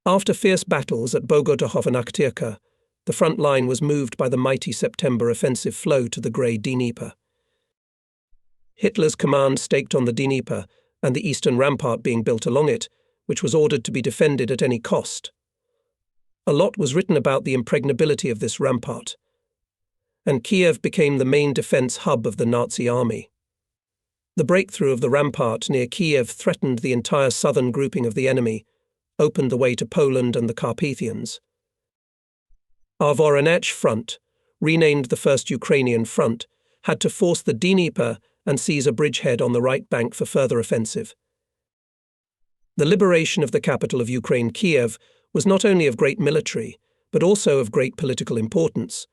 After fierce battles at Bogotychów and Aktyrka, the front line was moved by the mighty September offensive flow to the grey Dnieper. Hitler's command staked on the Dnieper and the eastern rampart being built along it, which was ordered to be defended at any cost. A lot was written about the impregnability of this rampart, and Kiev became the main defense hub of the Nazi army. The breakthrough of the rampart near Kiev threatened the entire southern grouping of the enemy, opened the way to Poland and the Carpathians. Our Voronezh front, renamed the First Ukrainian Front, had to force the Dnieper and seize a bridgehead on the right bank for further offensive. The liberation of the capital of Ukraine, Kiev, was not only of great military, but also of great political importance,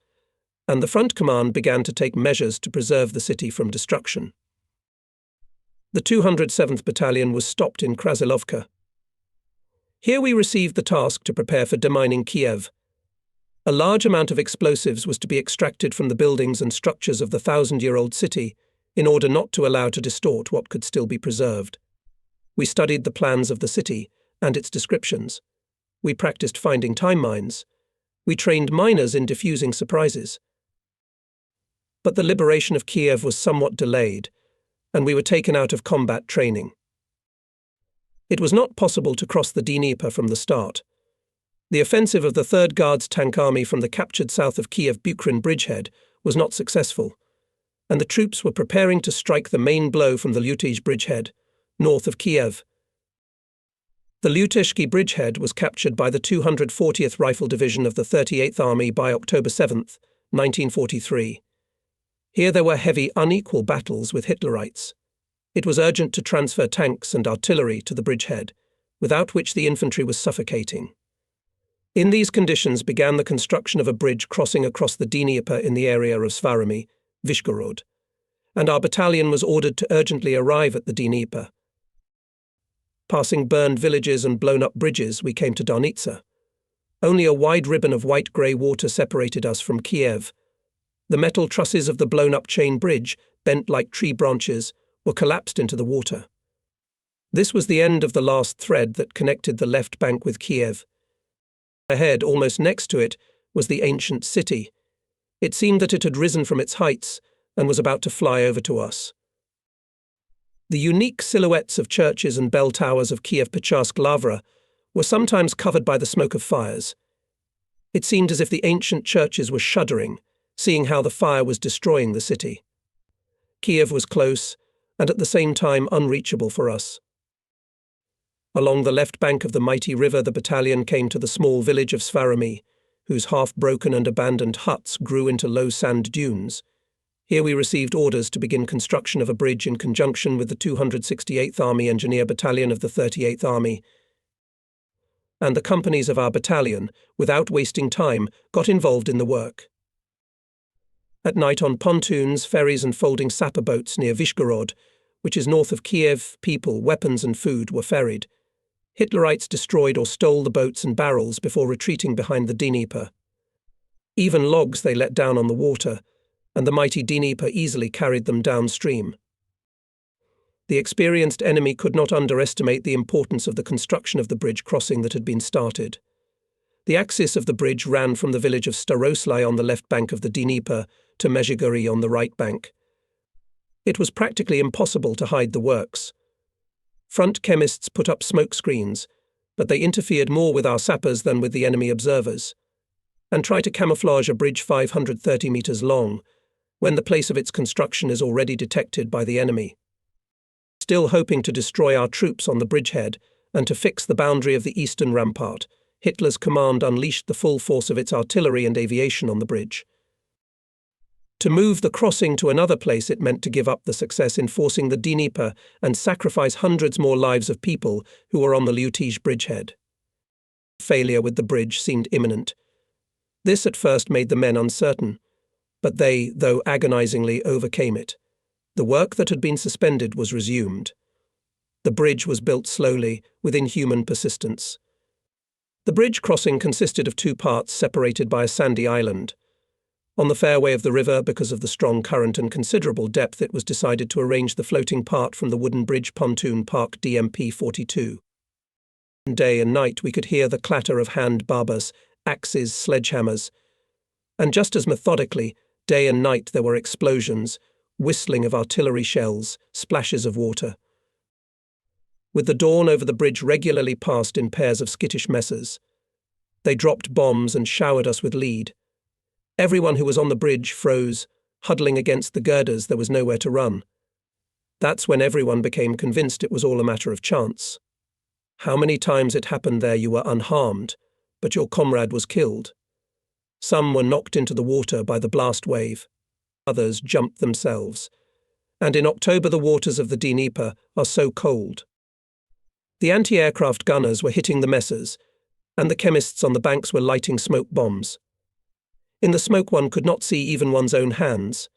and the front command began to take measures to preserve the city from destruction. The 207th Battalion was stopped in Krasilovka. Here we received the task to prepare for demining Kiev. A large amount of explosives was to be extracted from the buildings and structures of the 1,000-year-old city in order not to allow to distort what could still be preserved. We studied the plans of the city and its descriptions. We practiced finding time mines. We trained miners in defusing surprises. But the liberation of Kiev was somewhat delayed, and we were taken out of combat training. It was not possible to cross the Dnieper from the start. The offensive of the 3rd Guards Tank Army from the captured south of Kiev Bukrin bridgehead was not successful, and the troops were preparing to strike the main blow from the Lutezh bridgehead, north of Kiev. The Lutezhsky bridgehead was captured by the 240th Rifle Division of the 38th Army by October 7, 1943. Here there were heavy, unequal battles with Hitlerites. It was urgent to transfer tanks and artillery to the bridgehead, without which the infantry was suffocating. In these conditions began the construction of a bridge crossing across the Dnieper in the area of Svaromy, Vyshgorod, and our battalion was ordered to urgently arrive at the Dnieper. Passing burned villages and blown-up bridges, we came to Darnitsa. Only a wide ribbon of white-grey water separated us from Kiev. The metal trusses of the blown-up chain bridge, bent like tree branches, were collapsed into the water. This was the end of the last thread that connected the left bank with Kiev. Ahead, almost next to it, was the ancient city. It seemed that it had risen from its heights and was about to fly over to us. The unique silhouettes of churches and bell towers of Kiev-Pecharsk-Lavra were sometimes covered by the smoke of fires. It seemed as if the ancient churches were shuddering, seeing how the fire was destroying the city. Kiev was close, and at the same time unreachable for us. Along the left bank of the mighty river the battalion came to the small village of Svaromy, whose half-broken and abandoned huts grew into low sand dunes. Here we received orders to begin construction of a bridge in conjunction with the 268th Army Engineer Battalion of the 38th Army. And the companies of our battalion, without wasting time, got involved in the work. At night on pontoons, ferries and folding sapper boats near Vyshgorod, which is north of Kiev, people, weapons and food were ferried. Hitlerites destroyed or stole the boats and barrels before retreating behind the Dnieper. Even logs they let down on the water, and the mighty Dnieper easily carried them downstream. The experienced enemy could not underestimate the importance of the construction of the bridge crossing that had been started. The axis of the bridge ran from the village of Staroslai on the left bank of the Dnieper to Mezhigorye on the right bank. It was practically impossible to hide the works. Front chemists put up smoke screens, but they interfered more with our sappers than with the enemy observers, and try to camouflage a bridge 530 meters long, when the place of its construction is already detected by the enemy. Still hoping to destroy our troops on the bridgehead and to fix the boundary of the eastern rampart, Hitler's command unleashed the full force of its artillery and aviation on the bridge. To move the crossing to another place it meant to give up the success in forcing the Dnieper and sacrifice hundreds more lives of people who were on the Lutezh bridgehead. Failure with the bridge seemed imminent. This at first made the men uncertain, but they, though agonizingly, overcame it. The work that had been suspended was resumed. The bridge was built slowly, with inhuman persistence. The bridge crossing consisted of two parts separated by a sandy island. On the fairway of the river, because of the strong current and considerable depth, it was decided to arrange the floating part from the wooden bridge pontoon park DMP 42. Day and night we could hear the clatter of hand barbers, axes, sledgehammers. And just as methodically, day and night there were explosions, whistling of artillery shells, splashes of water. With the dawn over the bridge regularly passed in pairs of skittish messers. They dropped bombs and showered us with lead. Everyone who was on the bridge froze, huddling against the girders. There was nowhere to run. That's when everyone became convinced it was all a matter of chance. How many times it happened there you were unharmed, but your comrade was killed. Some were knocked into the water by the blast wave. Others jumped themselves. And in October the waters of the Dnieper are so cold. The anti-aircraft gunners were hitting the messers, and the chemists on the banks were lighting smoke bombs. In the smoke one could not see even one's own hands.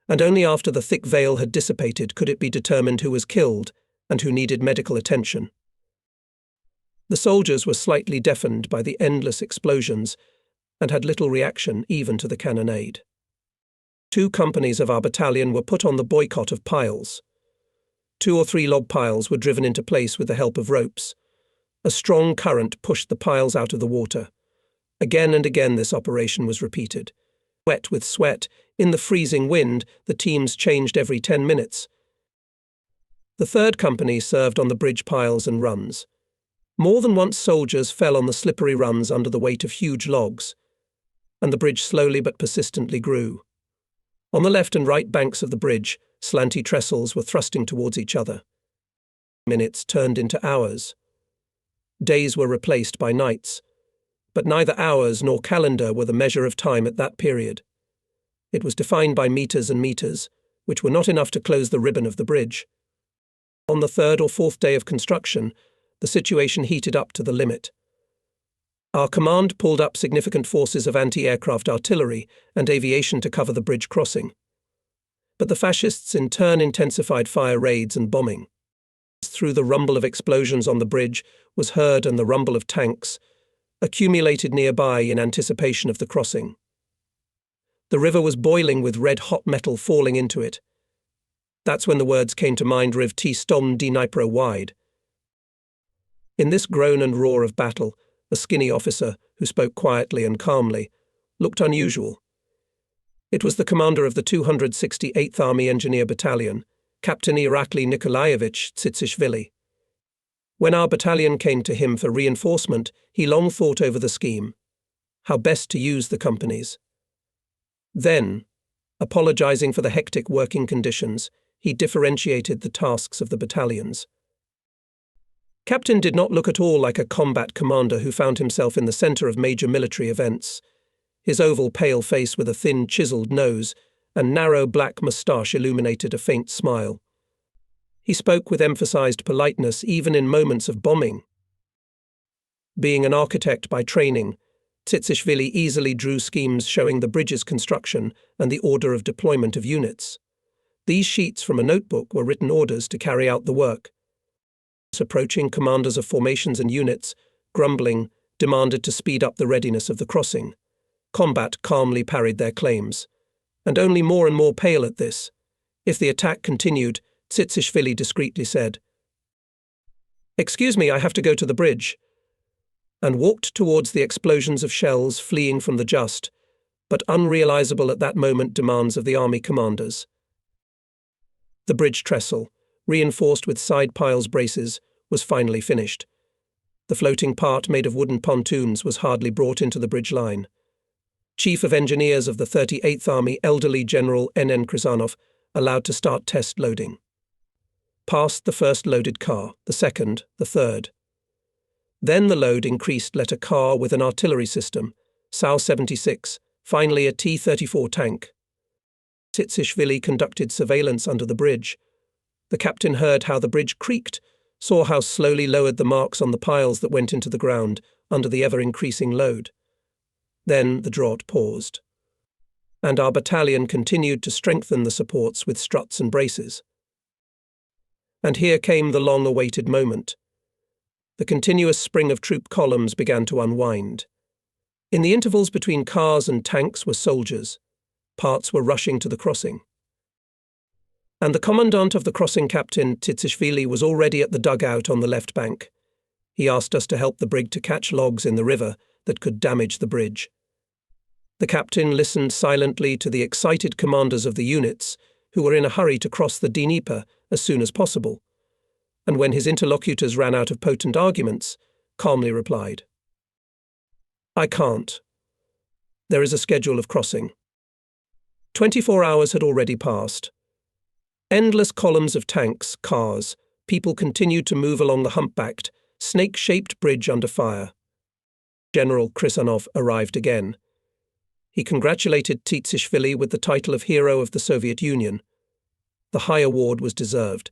And only after the thick veil had dissipated could it be determined who was killed and who needed medical attention. The soldiers were slightly deafened by the endless explosions and had little reaction even to the cannonade. 2 companies of our battalion were put on the boycott of piles. 2 or 3 log piles were driven into place with the help of ropes. A strong current pushed the piles out of the water. Again and again this operation was repeated. Wet with sweat, in the freezing wind, the teams changed every 10 minutes. The 3rd company served on the bridge piles and runs. More than once soldiers fell on the slippery runs under the weight of huge logs, and the bridge slowly but persistently grew. On the left and right banks of the bridge, slanty trestles were thrusting towards each other. Minutes turned into hours. Days were replaced by nights, but neither hours nor calendar were the measure of time at that period. It was defined by meters and meters, which were not enough to close the ribbon of the bridge. On the 3rd or 4th day of construction, the situation heated up to the limit. Our command pulled up significant forces of anti-aircraft artillery and aviation to cover the bridge crossing. But the fascists in turn intensified fire raids and bombing. Through the rumble of explosions on the bridge was heard and the rumble of tanks, accumulated nearby in anticipation of the crossing. The river was boiling with red-hot metal falling into it. That's when the words came to mind: Riv T stom Dnieper wide. In this groan and roar of battle, a skinny officer, who spoke quietly and calmly, looked unusual. It was the commander of the 268th Army Engineer Battalion, Captain Irakli Nikolaevich Tsitsishvili. When our battalion came to him for reinforcement, he long thought over the scheme, how best to use the companies. Then, apologizing for the hectic working conditions, he differentiated the tasks of the battalions. Captain did not look at all like a combat commander who found himself in the center of major military events. His oval, pale face with a thin, chiseled nose and narrow black moustache illuminated a faint smile. He spoke with emphasized politeness even in moments of bombing. Being an architect by training, Tsitsishvili easily drew schemes showing the bridge's construction and the order of deployment of units. These sheets from a notebook were written orders to carry out the work. Approaching commanders of formations and units, grumbling, demanded to speed up the readiness of the crossing. Combat calmly parried their claims, and only more and more pale at this. If the attack continued, Tsitsishvili discreetly said, "Excuse me, I have to go to the bridge," and walked towards the explosions of shells fleeing from the just, but unrealizable at that moment demands of the army commanders. The bridge trestle, reinforced with side piles braces, was finally finished. The floating part made of wooden pontoons was hardly brought into the bridge line. Chief of Engineers of the 38th Army, elderly General N.N. Krizanov, allowed to start test loading. Passed the first loaded car, the second, the third. Then the load increased, let a car with an artillery system, Sao-76, finally a T-34 tank. Tsitsishvili conducted surveillance under the bridge. The captain heard how the bridge creaked, saw how slowly lowered the marks on the piles that went into the ground under the ever-increasing load. Then the draught paused, and our battalion continued to strengthen the supports with struts and braces. And here came the long-awaited moment. The continuous spring of troop columns began to unwind. In the intervals between cars and tanks were soldiers. Parts were rushing to the crossing. And the commandant of the crossing, Captain Tsitsishvili, was already at the dugout on the left bank. He asked us to help the brig to catch logs in the river that could damage the bridge. The captain listened silently to the excited commanders of the units, who were in a hurry to cross the Dnieper as soon as possible, and when his interlocutors ran out of potent arguments, calmly replied, "I can't. There is a schedule of crossing." 24 hours had already passed. Endless columns of tanks, cars, people continued to move along the humpbacked, snake-shaped bridge under fire. General Krisanov arrived again. He congratulated Titsishvili with the title of Hero of the Soviet Union. The high award was deserved.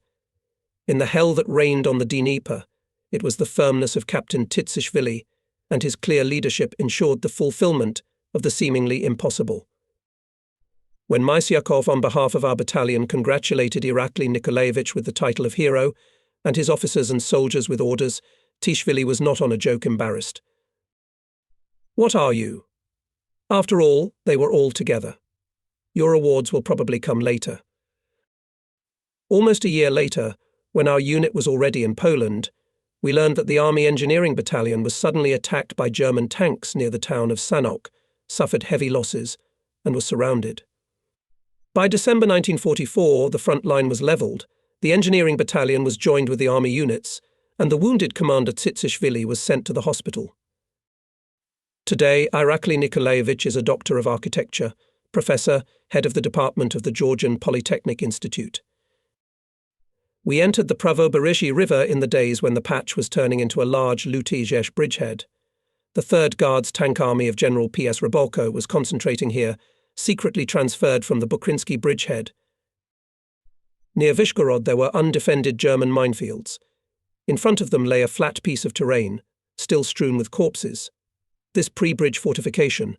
In the hell that reigned on the Dnieper, it was the firmness of Captain Titsishvili and his clear leadership ensured the fulfillment of the seemingly impossible. When Mysyakov, on behalf of our battalion, congratulated Irakli Nikolaevich with the title of Hero, and his officers and soldiers with orders, Tishvili was not on a joke embarrassed. "What are you? After all, they were all together. Your awards will probably come later." Almost a year later, when our unit was already in Poland, we learned that the Army Engineering Battalion was suddenly attacked by German tanks near the town of Sanok, suffered heavy losses, and was surrounded. By December 1944, the front line was levelled, the Engineering Battalion was joined with the Army units, and the wounded commander Tsitsishvili was sent to the hospital. Today, Irakli Nikolaevich is a doctor of architecture, professor, head of the department of the Georgian Polytechnic Institute. We entered the Pravoberezhye River in the days when the patch was turning into a large Lutizhesh bridgehead. The 3rd Guards Tank Army of General P.S. Rybolko was concentrating here, secretly transferred from the Bukrinsky bridgehead. Near Vyshgorod there were undefended German minefields. In front of them lay a flat piece of terrain, still strewn with corpses. This pre-bridge fortification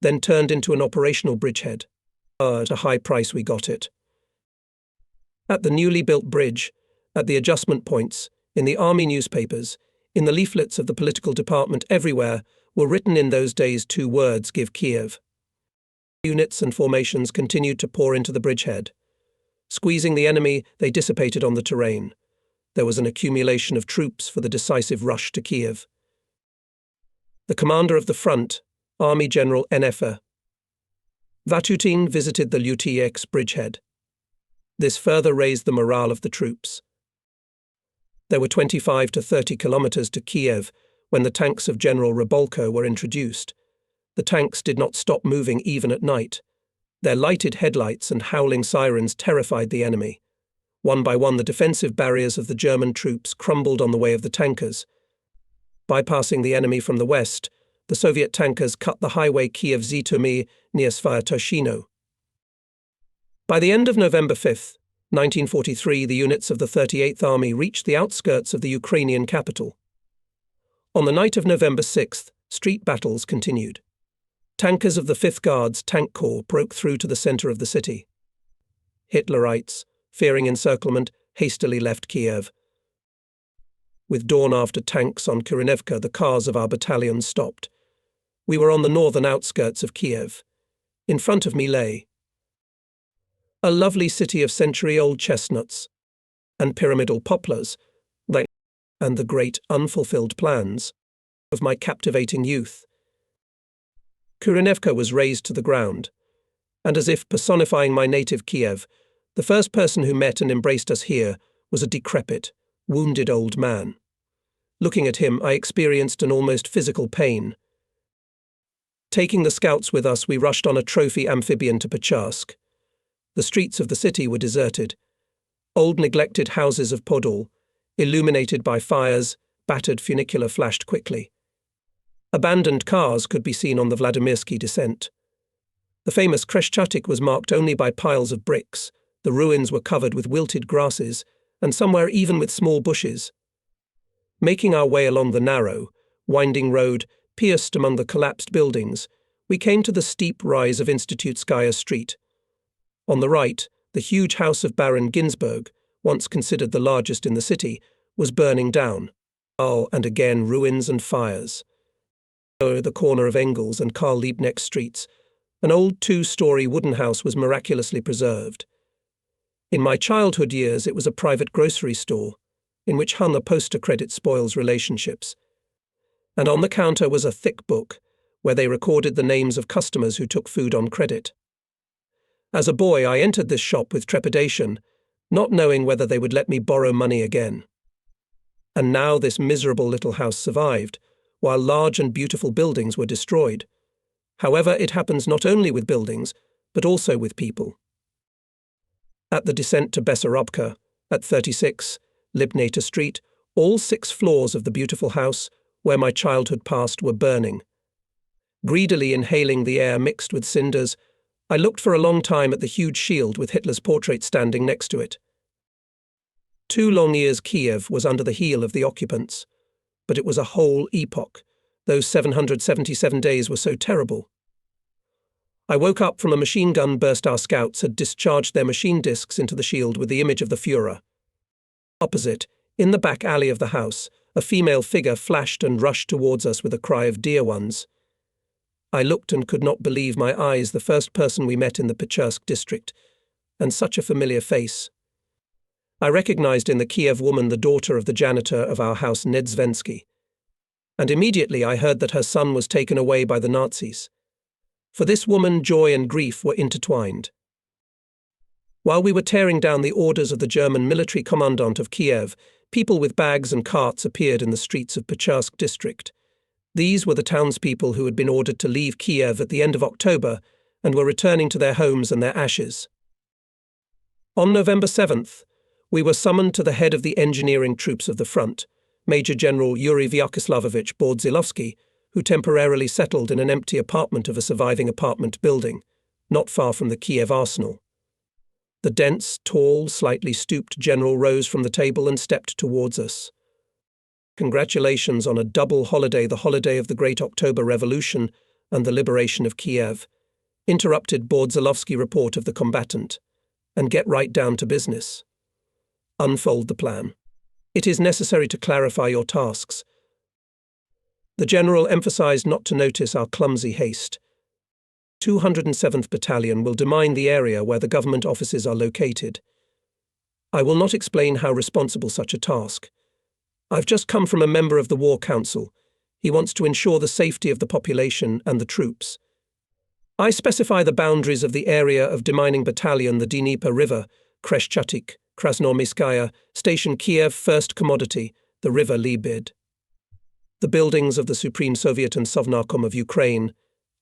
then turned into an operational bridgehead. At a high price we got it. At the newly built bridge, at the adjustment points, in the army newspapers, in the leaflets of the political department, everywhere were written in those days 2 words: "Give Kiev." Units and formations continued to pour into the bridgehead. Squeezing the enemy, they dissipated on the terrain. There was an accumulation of troops for the decisive rush to Kiev. The commander of the front, Army General Dnieper, Vatutin, visited the Lutizhesh bridgehead. This further raised the morale of the troops. There were 25 to 30 kilometers to Kiev when the tanks of General Rybolko were introduced. The tanks did not stop moving even at night. Their lighted headlights and howling sirens terrified the enemy. One by one, the defensive barriers of the German troops crumbled on the way of the tankers. Bypassing the enemy from the west, the Soviet tankers cut the highway Kiev-Zhytomyr near Svyatoshino. By the end of November 5, 1943, the units of the 38th Army reached the outskirts of the Ukrainian capital. On the night of November 6, street battles continued. Tankers of the 5th Guards Tank Corps broke through to the center of the city. Hitlerites, fearing encirclement, hastily left Kiev. With dawn after tanks on Kirinevka, the cars of our battalion stopped. We were on the northern outskirts of Kiev. In front of me lay a lovely city of century-old chestnuts and pyramidal poplars, and the great unfulfilled plans of my captivating youth. Kirinevka was razed to the ground, and as if personifying my native Kiev, the first person who met and embraced us here was a decrepit, wounded old man. Looking at him, I experienced an almost physical pain. Taking the scouts with us, we rushed on a trophy amphibian to Pechursk. The streets of the city were deserted. Old neglected houses of Podol, illuminated by fires, battered funicular flashed quickly. Abandoned cars could be seen on the Vladimirsky descent. The famous Kreshchatyk was marked only by piles of bricks. The ruins were covered with wilted grasses, and somewhere even with small bushes. Making our way along the narrow, winding road, pierced among the collapsed buildings, we came to the steep rise of Institutskaya Street. On the right, the huge house of Baron Ginsburg, once considered the largest in the city, was burning down. And again ruins and fires. At the corner of Engels and Karl Liebknecht streets, an old 2-story wooden house was miraculously preserved. In my childhood years, it was a private grocery store. in which hung a poster credit spoils relationships. And on the counter was a thick book, where they recorded the names of customers who took food on credit. As a boy, I entered this shop with trepidation, not knowing whether they would let me borrow money again. And now this miserable little house survived, while large and beautiful buildings were destroyed. However, it happens not only with buildings, but also with people. At the descent to Bessarabka, at 36, Libnata Street, all 6 floors of the beautiful house, where my childhood passed, were burning. Greedily inhaling the air mixed with cinders, I looked for a long time at the huge shield with Hitler's portrait standing next to it. 2 long years Kiev was under the heel of the occupants, but it was a whole epoch. Those 777 days were so terrible. I woke up from a machine gun burst. Our scouts had discharged their machine discs into the shield with the image of the Führer. Opposite, in the back alley of the house, a female figure flashed and rushed towards us with a cry of "Dear ones." I looked and could not believe my eyes, the first person we met in the Pechursk district, and such a familiar face. I recognized in the Kiev woman the daughter of the janitor of our house, Nedzvensky, and immediately I heard that her son was taken away by the Nazis. For this woman, joy and grief were intertwined. While we were tearing down the orders of the German military commandant of Kiev, people with bags and carts appeared in the streets of Pechursk district. These were the townspeople who had been ordered to leave Kiev at the end of October and were returning to their homes and their ashes. On November 7th, we were summoned to the head of the engineering troops of the front, Major General Yuri Vyakoslavovich Bordzilovsky, who temporarily settled in an empty apartment of a surviving apartment building, not far from the Kiev arsenal. The dense, tall, slightly stooped general rose from the table and stepped towards us. Congratulations on a double holiday, the holiday of the Great October Revolution and the liberation of Kiev, interrupted Bordzilovsky report of the combatant, and get right down to business. Unfold the plan. It is necessary to clarify your tasks. The general emphasized not to notice our clumsy haste. 207th Battalion will demine the area where the government offices are located. I will not explain how responsible such a task. I've just come from a member of the War Council. He wants to ensure the safety of the population and the troops. I specify the boundaries of the area of demining battalion, the Dnieper River, Kreshchatik, Krasnomiskaya, Station Kiev, First Commodity, the River Libid. The buildings of the Supreme Soviet and Sovnarkom of Ukraine,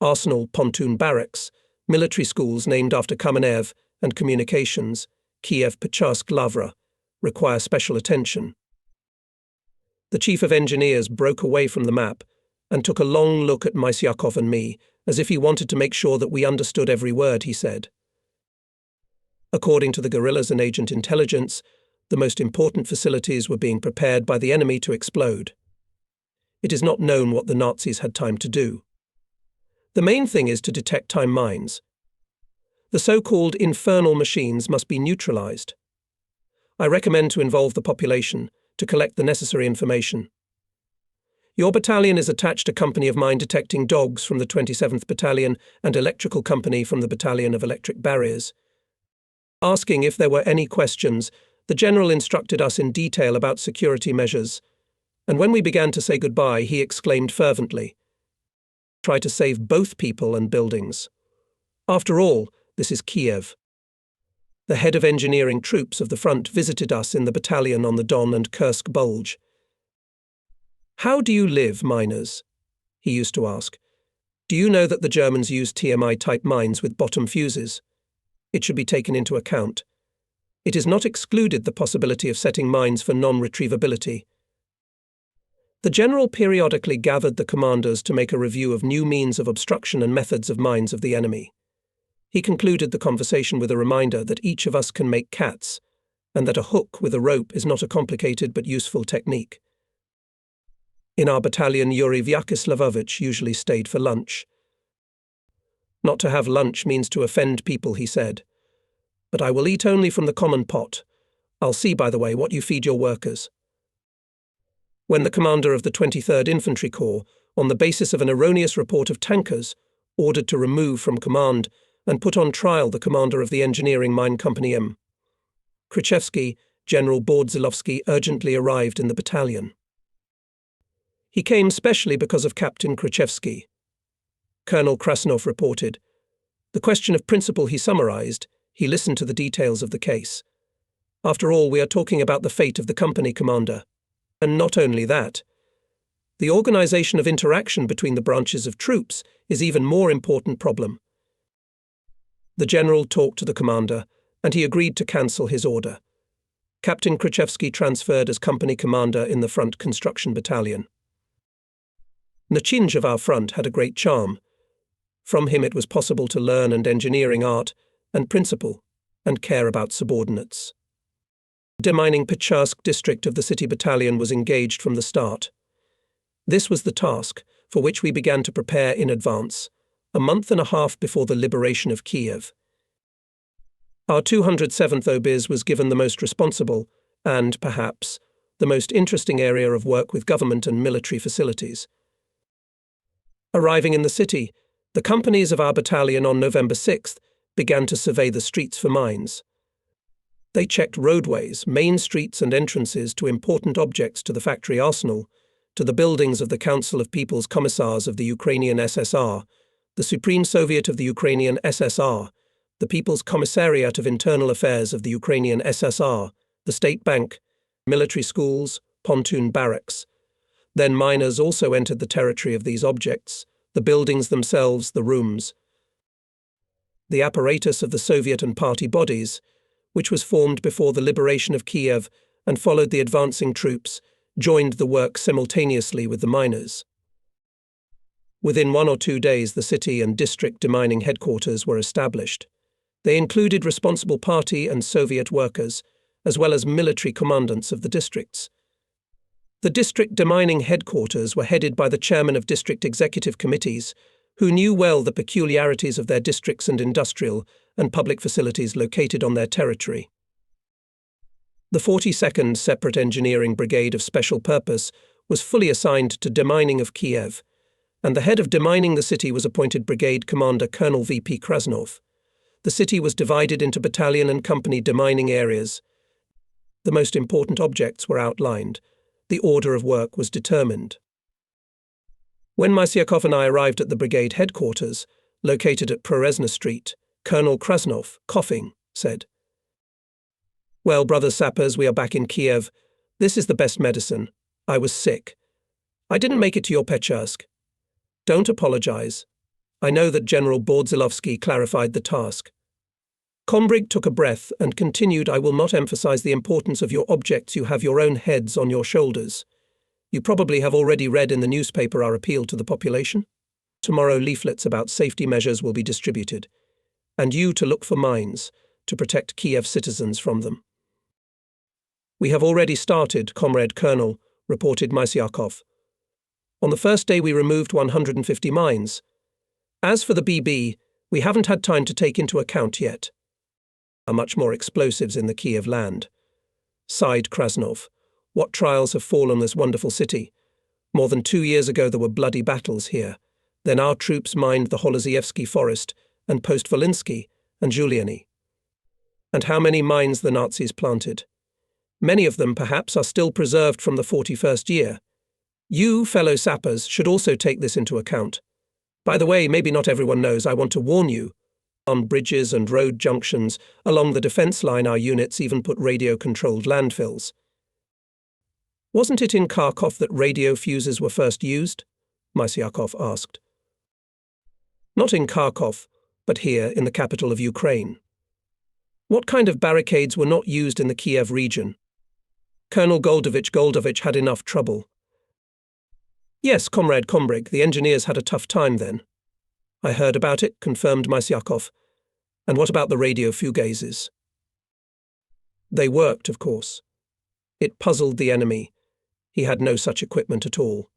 Arsenal, Pontoon Barracks, military schools named after Kamenev, and communications, Kiev, Pechursk, Lavra, require special attention. The chief of engineers broke away from the map and took a long look at Mysyakov and me, as if he wanted to make sure that we understood every word he said. According to the guerrillas and agent intelligence, the most important facilities were being prepared by the enemy to explode. It is not known what the Nazis had time to do. The main thing is to detect time mines. The so-called infernal machines must be neutralized. I recommend to involve the population to collect the necessary information. Your battalion is attached to company of mine detecting dogs from the 27th Battalion and electrical company from the Battalion of Electric Barriers. Asking if there were any questions, the general instructed us in detail about security measures, and when we began to say goodbye, he exclaimed fervently, "Try to save both people and buildings. After all, this is Kiev." The head of engineering troops of the front visited us in the battalion on the Don and Kursk Bulge. "How do you live, miners?" he used to ask. "Do you know that the Germans use TMI-type mines with bottom fuses? It should be taken into account. It is not excluded the possibility of setting mines for non-retrievability." The general periodically gathered the commanders to make a review of new means of obstruction and methods of mines of the enemy. He concluded the conversation with a reminder that each of us can make cats, and that a hook with a rope is not a complicated but useful technique. In our battalion, Yuri Vyakoslavovich usually stayed for lunch. "Not to have lunch means to offend people," he said. "But I will eat only from the common pot. I'll see, by the way, what you feed your workers." When the commander of the 23rd Infantry Corps, on the basis of an erroneous report of tankers, ordered to remove from command and put on trial the commander of the engineering mine company M. Krichevsky, General Bordzilovsky urgently arrived in the battalion. He came specially because of Captain Khrushchevsky. Colonel Krasnov reported. The question of principle he summarized. He listened to the details of the case. After all, we are talking about the fate of the company commander. And not only that. The organization of interaction between the branches of troops is even more important problem. The general talked to the commander, and he agreed to cancel his order. Captain Khrushchevsky transferred as company commander in the front construction battalion. Nachinj of our front had a great charm. From him it was possible to learn and engineering art, and principle, and care about subordinates. Demining Pechursk district of the city battalion was engaged from the start. This was the task for which we began to prepare in advance, a month and a half before the liberation of Kiev. Our 207th Obiz was given the most responsible and, perhaps, the most interesting area of work with government and military facilities. Arriving in the city, the companies of our battalion on November 6th began to survey the streets for mines. They checked roadways, main streets and entrances to important objects to the factory arsenal, to the buildings of the Council of People's Commissars of the Ukrainian SSR, the Supreme Soviet of the Ukrainian SSR, the People's Commissariat of Internal Affairs of the Ukrainian SSR, the State Bank, military schools, pontoon barracks. Then miners also entered the territory of these objects, the buildings themselves, the rooms. The apparatus of the Soviet and party bodies, which was formed before the liberation of Kiev and followed the advancing troops, joined the work simultaneously with the miners. Within 1 or 2 days, the city and district demining headquarters were established. They included responsible party and Soviet workers, as well as military commandants of the districts. The district demining headquarters were headed by the chairman of district executive committees, who knew well the peculiarities of their districts and industrial and public facilities located on their territory. The 42nd Separate Engineering Brigade of Special Purpose was fully assigned to demining of Kiev, and the head of demining the city was appointed Brigade Commander Colonel V.P. Krasnov. The city was divided into battalion and company demining areas. The most important objects were outlined. The order of work was determined. When Mysyakov and I arrived at the brigade headquarters, located at Prorezhna Street, Colonel Krasnov, coughing, said, "Well, brothers sappers, we are back in Kiev. This is the best medicine. I was sick. I didn't make it to your Pechursk. Don't apologize. I know that General Bordzilovsky clarified the task." Kombrig took a breath and continued, "I will not emphasize the importance of your objects. You have your own heads on your shoulders. You probably have already read in the newspaper our appeal to the population. Tomorrow leaflets about safety measures will be distributed, and you to look for mines, to protect Kiev citizens from them." "We have already started, Comrade Colonel," reported Mysyakov. "On the first day we removed 150 mines. As for the BB, we haven't had time to take into account yet. Are much more explosives in the Kiev land." Sighed Krasnov. "What trials have fallen this wonderful city? More than 2 years ago there were bloody battles here. Then our troops mined the Holozievsky forest and Post-Volinsky and Juliany. And how many mines the Nazis planted? Many of them, perhaps, are still preserved from the 41st year. You, fellow sappers, should also take this into account. By the way, maybe not everyone knows, I want to warn you. On bridges and road junctions along the defense line, our units even put radio-controlled landfills." "Wasn't it in Kharkov that radio fuses were first used?" Mysyakov asked. "Not in Kharkov, but here in the capital of Ukraine." "What kind of barricades were not used in the Kiev region?" Colonel Goldovich had enough trouble. "Yes, Comrade Kombrig, the engineers had a tough time then." "I heard about it," confirmed Mysyakov. "And what about the radio fugazes?" "They worked, of course. It puzzled the enemy. He had no such equipment at all."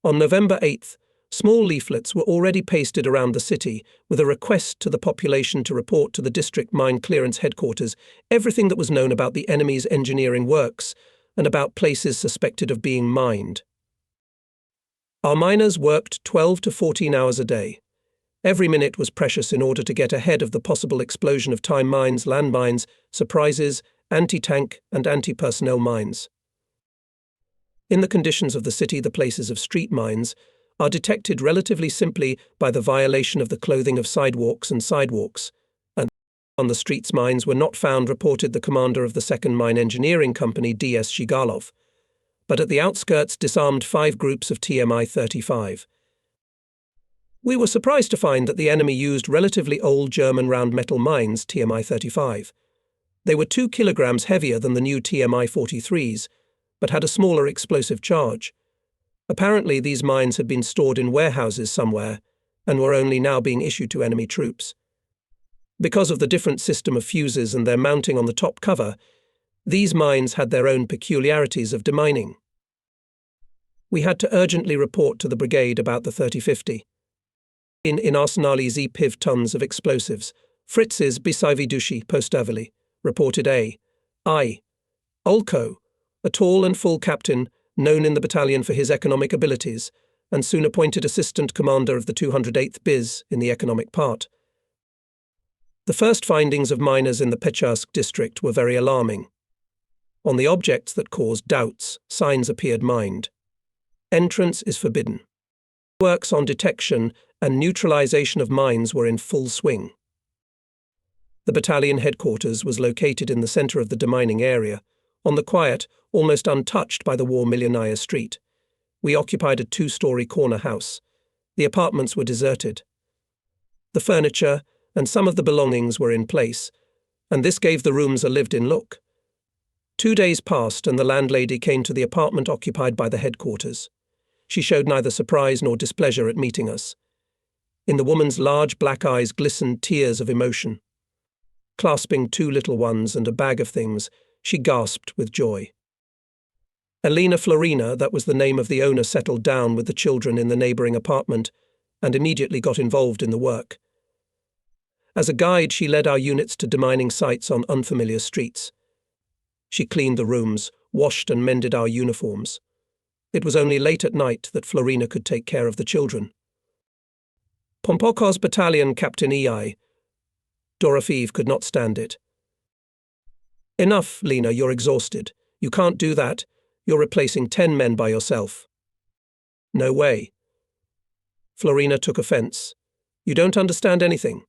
On November 8th, small leaflets were already pasted around the city with a request to the population to report to the district mine clearance headquarters everything that was known about the enemy's engineering works and about places suspected of being mined. Our miners worked 12 to 14 hours a day. Every minute was precious in order to get ahead of the possible explosion of time mines, landmines, surprises, anti-tank and anti-personnel mines. In the conditions of the city, the places of street mines are detected relatively simply by the violation of the clothing of sidewalks and sidewalks, and on the streets mines were not found, reported the commander of the 2nd Mine Engineering Company, D.S. Shigalov, but at the outskirts disarmed 5 groups of TMI-35. We were surprised to find that the enemy used relatively old German round metal mines, TMI-35. They were 2 kilograms heavier than the new TMI-43s, but had a smaller explosive charge. Apparently, these mines had been stored in warehouses somewhere and were only now being issued to enemy troops. Because of the different system of fuses and their mounting on the top cover, these mines had their own peculiarities of demining. We had to urgently report to the brigade about the 3050. In Arsenali z piv tons of explosives, Fritz's Bisavidushi Postavili, reported I. Ulko, a tall and full captain, known in the battalion for his economic abilities, and soon appointed assistant commander of the 208th BIS in the economic part. The first findings of miners in the Pecharsk district were very alarming. On the objects that caused doubts, signs appeared mined. Entrance is forbidden. Works on detection and neutralization of mines were in full swing. The battalion headquarters was located in the center of the demining area, on the quiet, almost untouched by the war Millionaya Street. We occupied a 2-story corner house. The apartments were deserted. The furniture and some of the belongings were in place, and this gave the rooms a lived-in look. 2 days passed and the landlady came to the apartment occupied by the headquarters. She showed neither surprise nor displeasure at meeting us. In the woman's large black eyes glistened tears of emotion. Clasping 2 little ones and a bag of things, she gasped with joy. Elena Florina, that was the name of the owner, settled down with the children in the neighboring apartment and immediately got involved in the work. As a guide, she led our units to demining sites on unfamiliar streets. She cleaned the rooms, washed and mended our uniforms. It was only late at night that Florina could take care of the children. Pompokov's battalion captain EI. Dorofeev could not stand it. Enough, Lena, you're exhausted. You can't do that. You're replacing 10 men by yourself. No way. Florina took offense. You don't understand anything.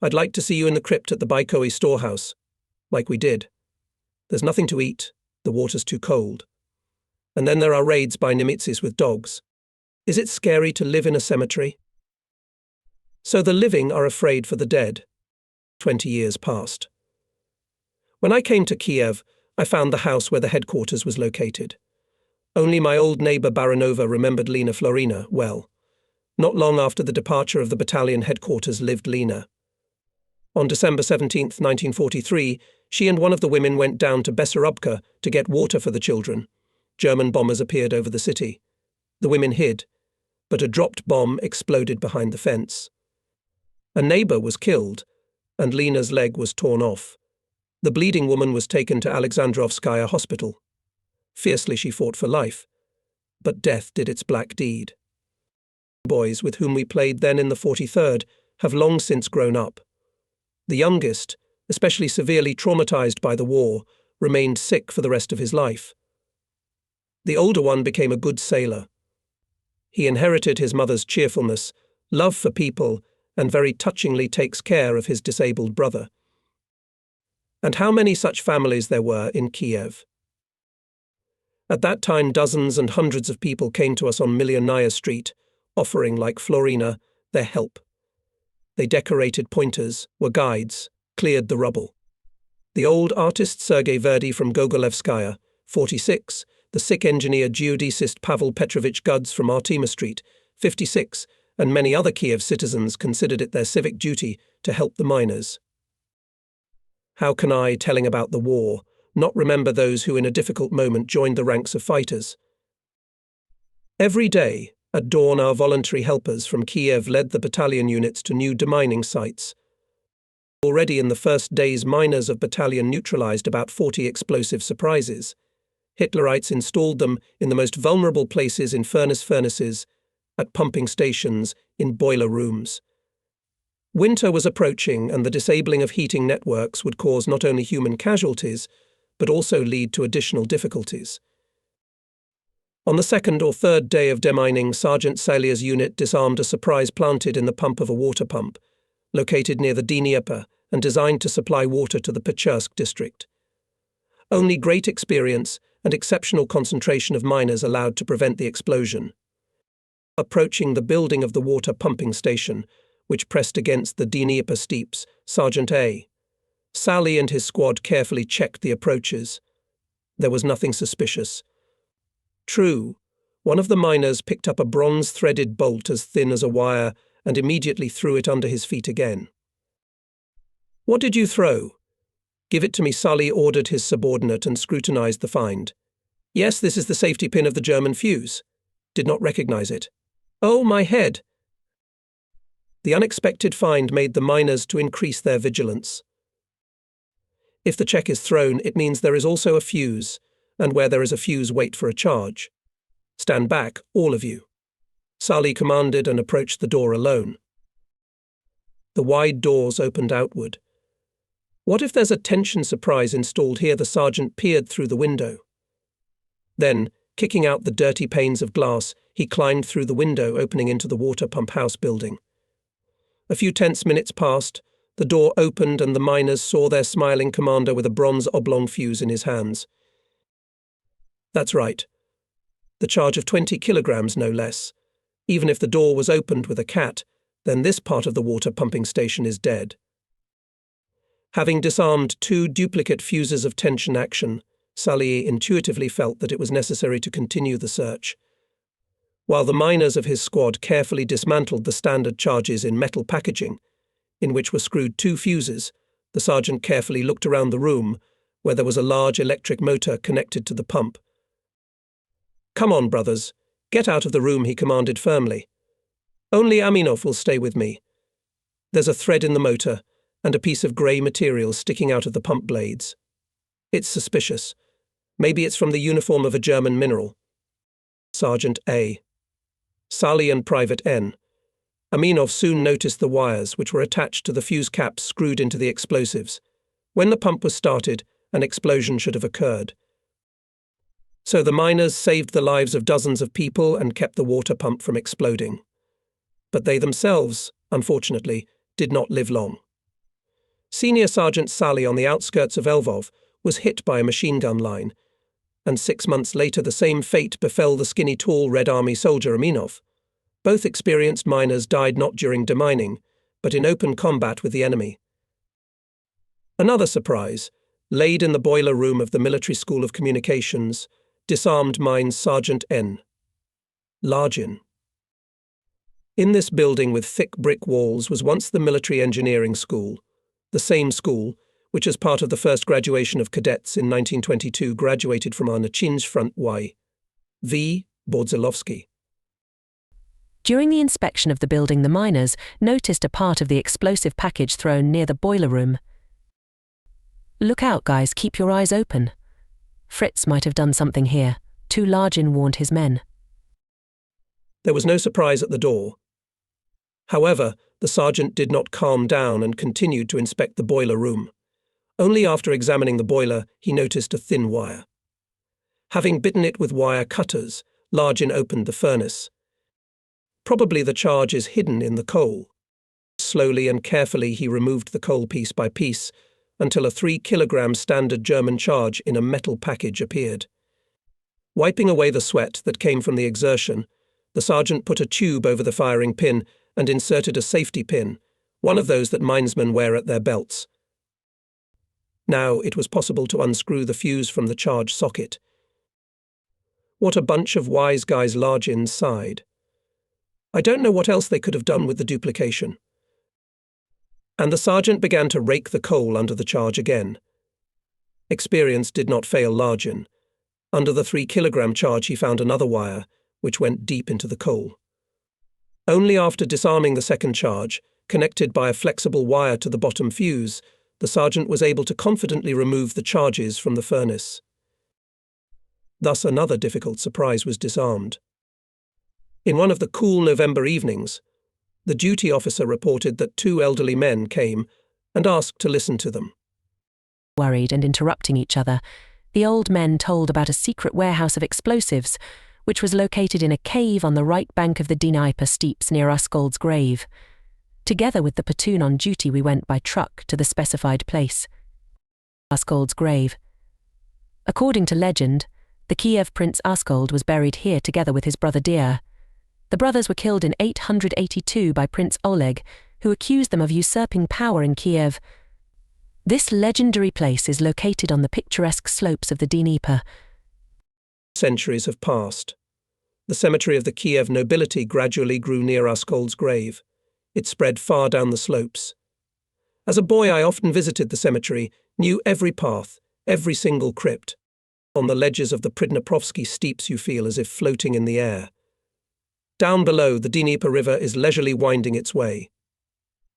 I'd like to see you in the crypt at the Baikoi storehouse, like we did. There's nothing to eat. The water's too cold. And then there are raids by Nemesis with dogs. Is it scary to live in a cemetery? So the living are afraid for the dead. 20 years passed. When I came to Kiev, I found the house where the headquarters was located. Only my old neighbor Baranova remembered Lena Florina well. Not long after the departure of the battalion headquarters lived Lena. On December 17, 1943, she and one of the women went down to Bessarabka to get water for the children. German bombers appeared over the city. The women hid, but a dropped bomb exploded behind the fence. A neighbor was killed, and Lena's leg was torn off. The bleeding woman was taken to Alexandrovskaya Hospital. Fiercely she fought for life, but death did its black deed. Boys with whom we played then in the 43rd have long since grown up. The youngest, especially severely traumatized by the war, remained sick for the rest of his life. The older one became a good sailor. He inherited his mother's cheerfulness, love for people, and very touchingly takes care of his disabled brother. And how many such families there were in Kiev. At that time, dozens and hundreds of people came to us on Millionaya Street, offering, like Florina, their help. They decorated pointers, were guides, cleared the rubble. The old artist Sergei Verdi from Gogolevskaya, 46, the sick engineer geodesist Pavel Petrovich Guds from Artima Street, 56, and many other Kiev citizens considered it their civic duty to help the miners. How can I, telling about the war, not remember those who in a difficult moment joined the ranks of fighters? Every day, at dawn, our voluntary helpers from Kiev led the battalion units to new demining sites. Already in the first days, miners of battalion neutralized about 40 explosive surprises. Hitlerites installed them in the most vulnerable places, in furnaces, at pumping stations, in boiler rooms. Winter was approaching, and the disabling of heating networks would cause not only human casualties, but also lead to additional difficulties. On the second or third day of demining, Sergeant Salier's unit disarmed a surprise planted in the pump of a water pump, located near the Dnieper and designed to supply water to the Pechersk district. Only great experience and exceptional concentration of miners allowed to prevent the explosion. Approaching the building of the water pumping station, which pressed against the Dnieper steeps, Sergeant A. Sally and his squad carefully checked the approaches. There was nothing suspicious. True, one of the miners picked up a bronze-threaded bolt as thin as a wire and immediately threw it under his feet again. "What did you throw?" "Give it to me," Sully ordered his subordinate and scrutinized the find. "Yes, this is the safety pin of the German fuse." "Did not recognize it." "Oh, my head!" The unexpected find made the miners to increase their vigilance. If the check is thrown, it means there is also a fuse, and where there is a fuse, wait for a charge. "Stand back, all of you." Sully commanded and approached the door alone. The wide doors opened outward. What if there's a tension surprise installed here? The sergeant peered through the window. Then, kicking out the dirty panes of glass, he climbed through the window opening into the water pump house building. A few tense minutes passed, the door opened and the miners saw their smiling commander with a bronze oblong fuse in his hands. That's right. The charge of 20 kilograms, no less. Even if the door was opened with a cat, then this part of the water pumping station is dead. Having disarmed 2 duplicate fuses of tension action, Sully intuitively felt that it was necessary to continue the search. While the miners of his squad carefully dismantled the standard charges in metal packaging, in which were screwed 2 fuses, the sergeant carefully looked around the room, where there was a large electric motor connected to the pump. "Come on, brothers. Get out of the room," he commanded firmly. "Only Aminov will stay with me. There's a thread in the motor, and a piece of grey material sticking out of the pump blades. It's suspicious. Maybe it's from the uniform of a German mineral." Sergeant A. Sully and Private N. Aminov soon noticed the wires which were attached to the fuse caps screwed into the explosives. When the pump was started, an explosion should have occurred. So the miners saved the lives of dozens of people and kept the water pump from exploding. But they themselves, unfortunately, did not live long. Senior Sergeant Sully on the outskirts of Lvov was hit by a machine gun line, and 6 months later the same fate befell the skinny tall Red Army soldier Aminov. Both experienced miners died not during demining, but in open combat with the enemy. Another surprise, laid in the boiler room of the Military School of Communications, disarmed mines Sergeant N. Largin. In this building with thick brick walls was once the Military Engineering School, the same school which as part of the first graduation of cadets in 1922 graduated from our Nachinj front Y. V. Bordzilovsky. During the inspection of the building, the miners noticed a part of the explosive package thrown near the boiler room. "Look out, guys, keep your eyes open. Fritz might have done something here," Largin warned his men. There was no surprise at the door. However, the sergeant did not calm down and continued to inspect the boiler room. Only after examining the boiler, he noticed a thin wire. Having bitten it with wire cutters, Largin opened the furnace. Probably the charge is hidden in the coal. Slowly and carefully he removed the coal piece by piece, until a 3-kilogram standard German charge in a metal package appeared. Wiping away the sweat that came from the exertion, the sergeant put a tube over the firing pin and inserted a safety pin, one of those that minesmen wear at their belts. Now it was possible to unscrew the fuse from the charge socket. What a bunch of wise guys, Largin sighed. I don't know what else they could have done with the duplication. And the sergeant began to rake the coal under the charge again. Experience did not fail Largin. Under the 3-kilogram charge he found another wire, which went deep into the coal. Only after disarming the second charge, connected by a flexible wire to the bottom fuse, the sergeant was able to confidently remove the charges from the furnace. Thus another difficult surprise was disarmed. In one of the cool November evenings, The duty officer reported that two elderly men came and asked to listen to them. Worried and interrupting each other, the old men told about a secret warehouse of explosives, which was located in a cave on the right bank of the Dnieper steeps near Uskold's grave. Together with the platoon on duty, we went by truck to the specified place. Uskold's grave. According to legend, the Kiev Prince Uskold was buried here together with his brother Dnieper. The brothers were killed in 882 by Prince Oleg, who accused them of usurping power in Kiev. This legendary place is located on the picturesque slopes of the Dnieper. Centuries have passed. The cemetery of the Kiev nobility gradually grew near Uskold's grave. It spread far down the slopes. As a boy, I often visited the cemetery, knew every path, every single crypt. On the ledges of the Pridnaprovsky steeps you feel as if floating in the air. Down below, the Dnieper River is leisurely winding its way.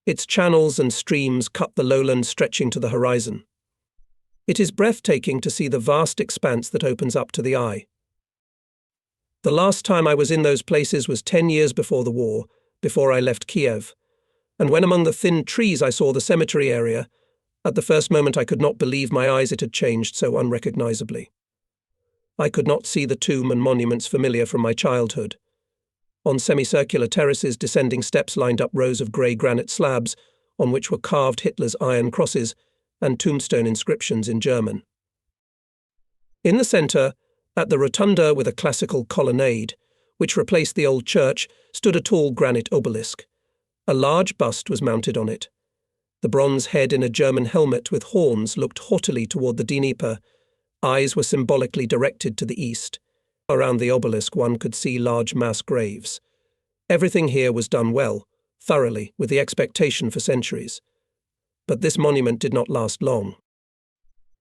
Its channels and streams cut the lowland stretching to the horizon. It is breathtaking to see the vast expanse that opens up to the eye. The last time I was in those places was 10 years before the war, before I left Kiev, and when among the thin trees I saw the cemetery area, at the first moment I could not believe my eyes, it had changed so unrecognizably. I could not see the tomb and monuments familiar from my childhood. On semicircular terraces, descending steps lined up rows of grey granite slabs, on which were carved Hitler's iron crosses and tombstone inscriptions in German. In the centre, at the rotunda with a classical colonnade, which replaced the old church, stood a tall granite obelisk. A large bust was mounted on it. The bronze head in a German helmet with horns looked haughtily toward the Dnieper. Eyes were symbolically directed to the east. Around the obelisk one could see large mass graves. Everything here was done well, thoroughly, with the expectation for centuries. But this monument did not last long.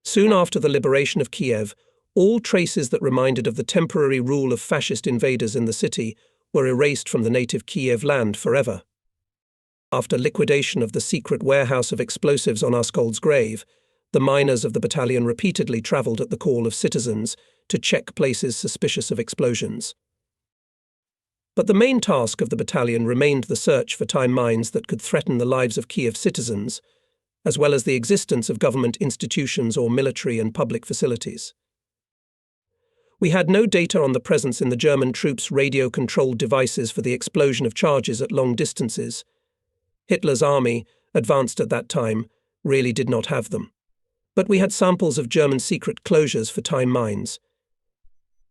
Soon after the liberation of Kiev, all traces that reminded of the temporary rule of fascist invaders in the city were erased from the native Kiev land forever. After liquidation of the secret warehouse of explosives on Uskold's grave, the miners of the battalion repeatedly travelled at the call of citizens to check places suspicious of explosions. But the main task of the battalion remained the search for time mines that could threaten the lives of Kiev citizens, as well as the existence of government institutions or military and public facilities. We had no data on the presence in the German troops' radio-controlled devices for the explosion of charges at long distances. Hitler's army, advanced at that time, really did not have them. But we had samples of German secret closures for time mines.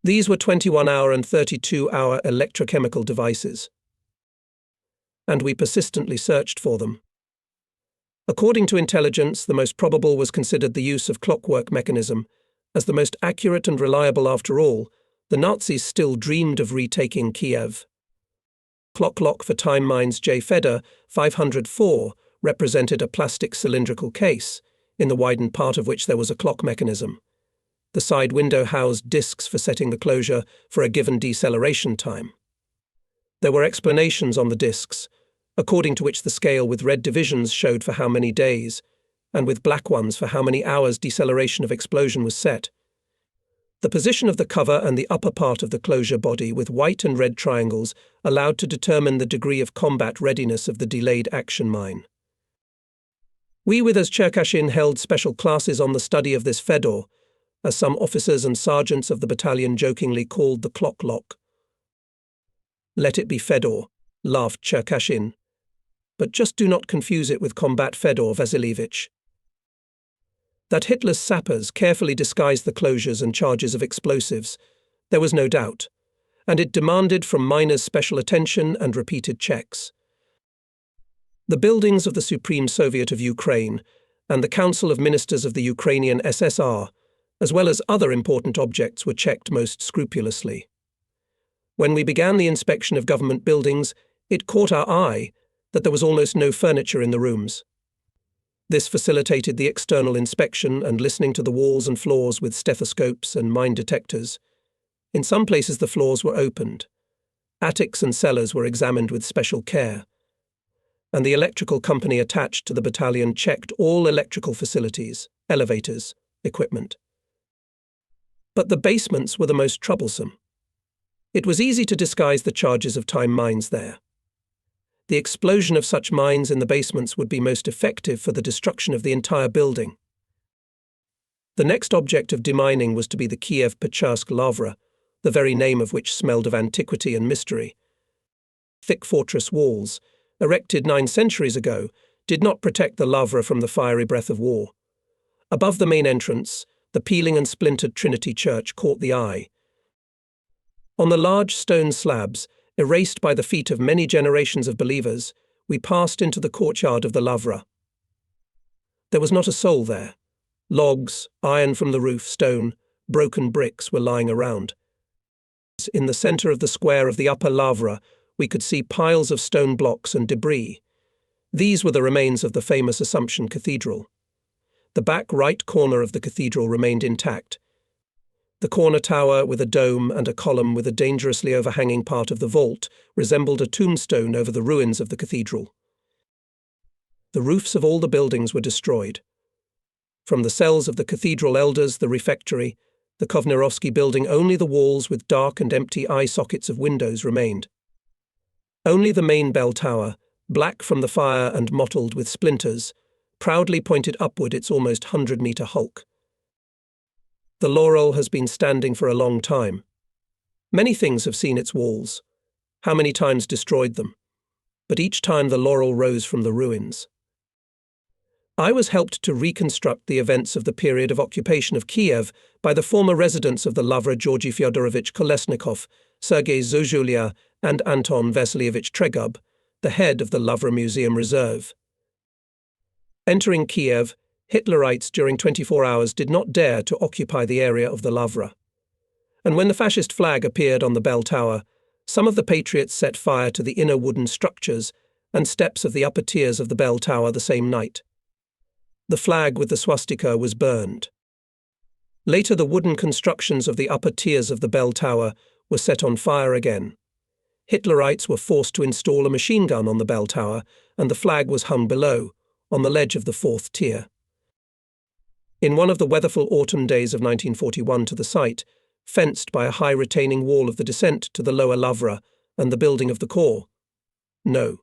These were 21-hour and 32-hour electrochemical devices. And we persistently searched for them. According to intelligence, the most probable was considered the use of clockwork mechanism. As the most accurate and reliable after all, the Nazis still dreamed of retaking Kiev. Clock lock for time mines J. Feder 504 represented a plastic cylindrical case, in the widened part of which there was a clock mechanism. The side window housed discs for setting the closure for a given deceleration time. There were explanations on the discs, according to which the scale with red divisions showed for how many days, and with black ones for how many hours deceleration of explosion was set. The position of the cover and the upper part of the closure body with white and red triangles allowed to determine the degree of combat readiness of the delayed action mine. We with as Cherkashin held special classes on the study of this Fedor, as some officers and sergeants of the battalion jokingly called the clock lock. Let it be Fedor, laughed Cherkashin, but just do not confuse it with combat Fedor Vasilievich. That Hitler's sappers carefully disguised the closures and charges of explosives, there was no doubt, and it demanded from miners special attention and repeated checks. The buildings of the Supreme Soviet of Ukraine and the Council of Ministers of the Ukrainian SSR, as well as other important objects, were checked most scrupulously. When we began the inspection of government buildings, it caught our eye that there was almost no furniture in the rooms. This facilitated the external inspection and listening to the walls and floors with stethoscopes and mine detectors. In some places the floors were opened. Attics and cellars were examined with special care. And the electrical company attached to the battalion checked all electrical facilities, elevators, equipment. But the basements were the most troublesome. It was easy to disguise the charges of time mines there. the explosion of such mines in the basements would be most effective for the destruction of the entire building. The next object of demining was to be the Kiev Pecharsk Lavra, the very name of which smelled of antiquity and mystery. Thick fortress walls, erected 9 centuries ago, did not protect the Lavra from the fiery breath of war. Above the main entrance, the peeling and splintered Trinity Church caught the eye. On the large stone slabs, erased by the feet of many generations of believers, we passed into the courtyard of the Lavra. There was not a soul there. Logs, iron from the roof, stone, broken bricks were lying around. In the centre of the square of the upper Lavra, we could see piles of stone blocks and debris. These were the remains of the famous Assumption Cathedral. The back right corner of the cathedral remained intact. The corner tower, with a dome and a column with a dangerously overhanging part of the vault, resembled a tombstone over the ruins of the cathedral. The roofs of all the buildings were destroyed. From the cells of the cathedral elders, the refectory, the Kovnerovsky building, only the walls with dark and empty eye sockets of windows remained. Only the main bell tower, black from the fire and mottled with splinters, proudly pointed upward its almost 100-metre hulk. The laurel has been standing for a long time. Many things have seen its walls. How many times destroyed them? But each time the laurel rose from the ruins. I was helped to reconstruct the events of the period of occupation of Kiev by the former residents of the Lavra Georgy Fyodorovich Kolesnikov, Sergei Zozhulia, and Anton Vasilievich Tregub, the head of the Lavra Museum Reserve. Entering Kiev, Hitlerites during 24 hours did not dare to occupy the area of the Lavra. And when the fascist flag appeared on the bell tower, some of the patriots set fire to the inner wooden structures and steps of the upper tiers of the bell tower the same night. The flag with the swastika was burned. Later, the wooden constructions of the upper tiers of the bell tower were set on fire again. Hitlerites were forced to install a machine gun on the bell tower, and the flag was hung below, on the ledge of the 4th tier. In one of the weatherful autumn days of 1941 to the site, fenced by a high retaining wall of the descent to the lower Lavra and the building of the corps. No.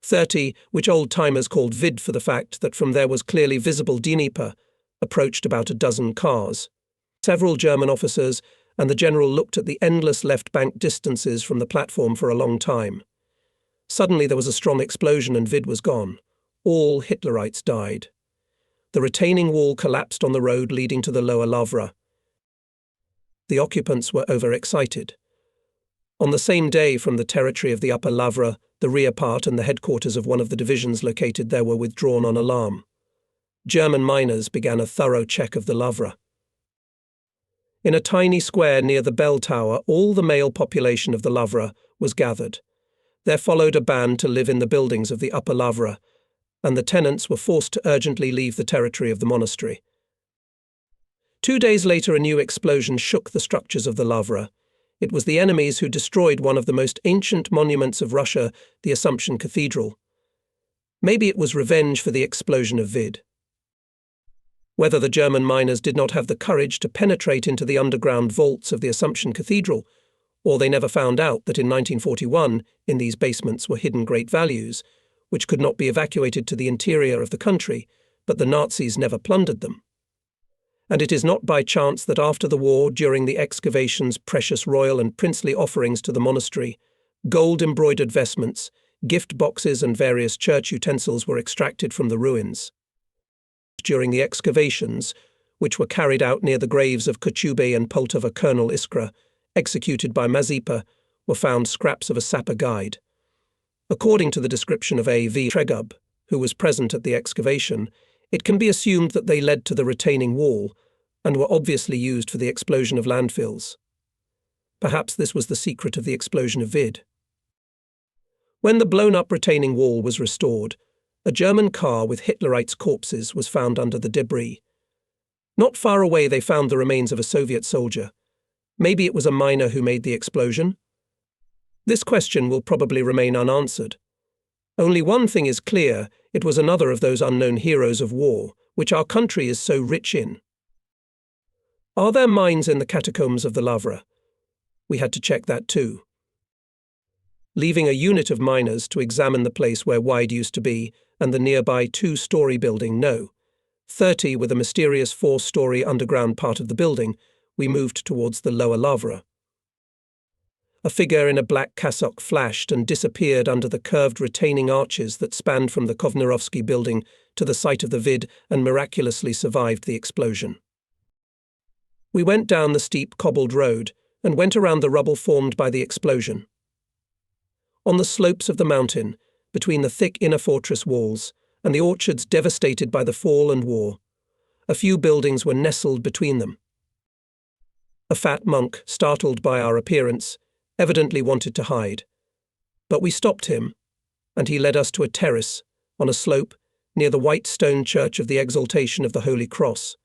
30, which old-timers called Vid for the fact that from there was clearly visible Dnieper, approached about a dozen cars. Several German officers and the general looked at the endless left-bank distances from the platform for a long time. Suddenly there was a strong explosion and Vid was gone. All Hitlerites died. The retaining wall collapsed on the road leading to the lower Lavra. The occupants were overexcited. On the same day, from the territory of the upper Lavra, the rear part and the headquarters of one of the divisions located there were withdrawn on alarm. German miners began a thorough check of the Lavra. In a tiny square near the bell tower, all the male population of the Lavra was gathered. There followed a ban to live in the buildings of the upper Lavra, and the tenants were forced to urgently leave the territory of the monastery. 2 days later, a new explosion shook the structures of the Lavra. It was the enemies who destroyed one of the most ancient monuments of Russia, the Assumption Cathedral. Maybe it was revenge for the explosion of Vid. Whether the German miners did not have the courage to penetrate into the underground vaults of the Assumption Cathedral, or they never found out that in 1941 in these basements were hidden great values, which could not be evacuated to the interior of the country, but the Nazis never plundered them. And it is not by chance that after the war, during the excavations, precious royal and princely offerings to the monastery, gold-embroidered vestments, gift boxes and various church utensils were extracted from the ruins. During the excavations, which were carried out near the graves of Kochubey and Poltava Colonel Iskra, executed by Mazepa, were found scraps of a sapper guide. According to the description of A.V. Tregub, who was present at the excavation, it can be assumed that they led to the retaining wall and were obviously used for the explosion of landfills. Perhaps this was the secret of the explosion of Vid. When the blown-up retaining wall was restored, a German car with Hitlerites' corpses was found under the debris. Not far away they found the remains of a Soviet soldier. Maybe it was a miner who made the explosion? This question will probably remain unanswered. Only one thing is clear: it was another of those unknown heroes of war, which our country is so rich in. Are there mines in the catacombs of the Lavra? We had to check that too. leaving a unit of miners to examine the place where Wide used to be and the nearby 2-story building No. 30 with a mysterious 4-story underground part of the building, we moved towards the lower lavra. A figure in a black cassock flashed and disappeared under the curved retaining arches that spanned from the Kovnarovsky building to the site of the vid and miraculously survived the explosion. We went down the steep cobbled road and went around the rubble formed by the explosion. On the slopes of the mountain, between the thick inner fortress walls and the orchards devastated by the fall and war, a few buildings were nestled between them. A fat monk, startled by our appearance, evidently wanted to hide. But we stopped him, and he led us to a terrace on a slope near the white stone church of the Exaltation of the Holy Cross.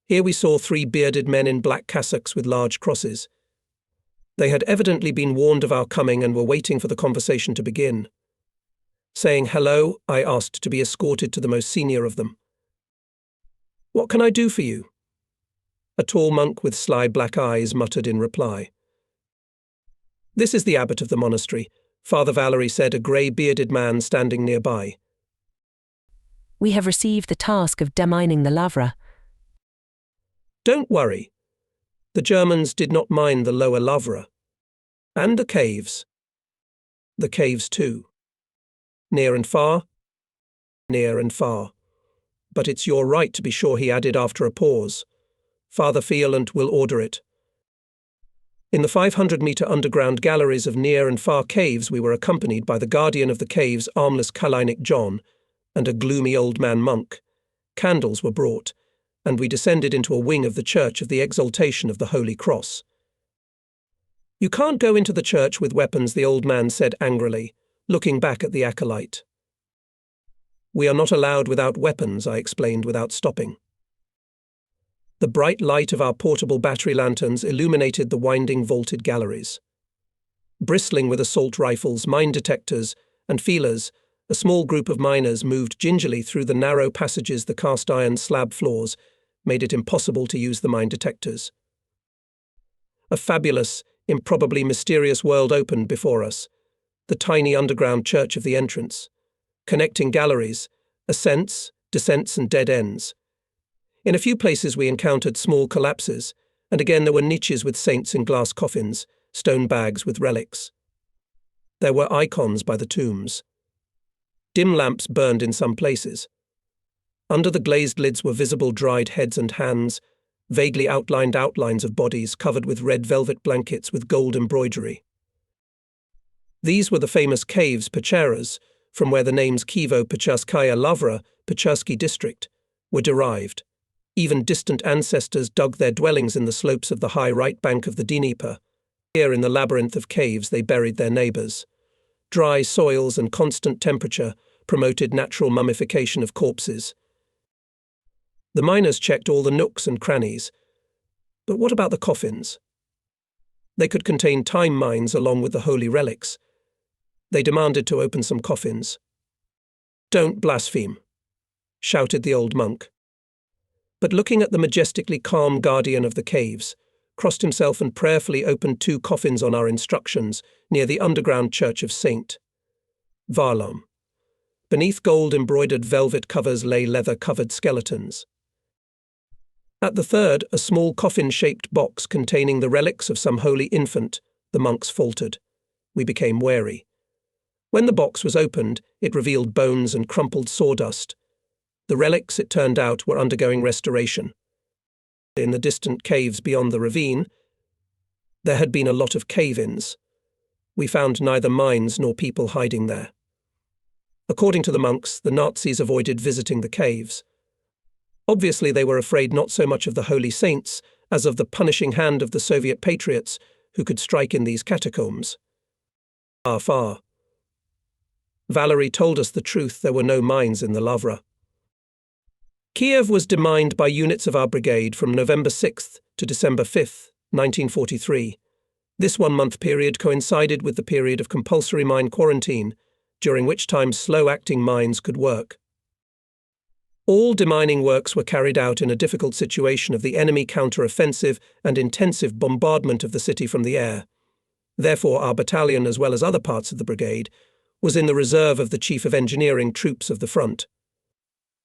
Here we saw 3 bearded men in black cassocks with large crosses. They had evidently been warned of our coming and were waiting for the conversation to begin. Saying hello, I asked to be escorted to the most senior of them. "What can I do for you?" A tall monk with sly black eyes muttered in reply. "This is the abbot of the monastery," Father Valery said, a grey-bearded man standing nearby. We have received the task of demining the lavra. Don't worry. The Germans did not mine the lower lavra. And the caves. The caves too. Near and far? Near and far. But it's your right to be sure, he added after a pause. Father Fielant will order it. In the 500-metre underground galleries of near and far caves we were accompanied by the guardian of the caves, armless Kalainik John, and a gloomy old man monk. Candles were brought, and we descended into a wing of the Church of the Exaltation of the Holy Cross. "You can't go into the church with weapons," the old man said angrily, looking back at the acolyte. "We are not allowed without weapons," I explained without stopping. The bright light of our portable battery lanterns illuminated the winding vaulted galleries. Bristling with assault rifles, mine detectors, and feelers, a small group of miners moved gingerly through the narrow passages. The cast-iron slab floors made it impossible to use the mine detectors. A fabulous, improbably mysterious world opened before us, the tiny underground church of the entrance, connecting galleries, ascents, descents and dead ends. In a few places we encountered small collapses, and again there were niches with saints in glass coffins, stone bags with relics. There were icons by the tombs. Dim lamps burned in some places. Under the glazed lids were visible dried heads and hands, vaguely outlined outlines of bodies covered with red velvet blankets with gold embroidery. These were the famous caves Pecheras, from where the names Kievo-Pecherskaya Lavra, Pechersky district, were derived. Even distant ancestors dug their dwellings in the slopes of the high right bank of the Dnieper. Here in the labyrinth of caves they buried their neighbours. Dry soils and constant temperature promoted natural mummification of corpses. The miners checked all the nooks and crannies. But what about the coffins? They could contain time mines along with the holy relics. They demanded to open some coffins. "Don't blaspheme," shouted the old monk. But looking at the majestically calm guardian of the caves, crossed himself and prayerfully opened 2 coffins on our instructions near the underground church of St. Varlam. Beneath gold-embroidered velvet covers lay leather-covered skeletons. At the third, a small coffin-shaped box containing the relics of some holy infant, the monks faltered. We became wary. When the box was opened, it revealed bones and crumpled sawdust. The relics, it turned out, were undergoing restoration. In the distant caves beyond the ravine, there had been a lot of cave-ins. We found neither mines nor people hiding there. According to the monks, the Nazis avoided visiting the caves. Obviously, they were afraid not so much of the holy saints as of the punishing hand of the Soviet patriots who could strike in these catacombs. Far. Valery told us the truth: there were no mines in the Lavra. Kiev was demined by units of our brigade from November 6th to December 5th, 1943. This 1-month period coincided with the period of compulsory mine quarantine, during which time slow-acting mines could work. All demining works were carried out in a difficult situation of the enemy counter-offensive and intensive bombardment of the city from the air. Therefore, our battalion, as well as other parts of the brigade, was in the reserve of the Chief of Engineering troops of the front.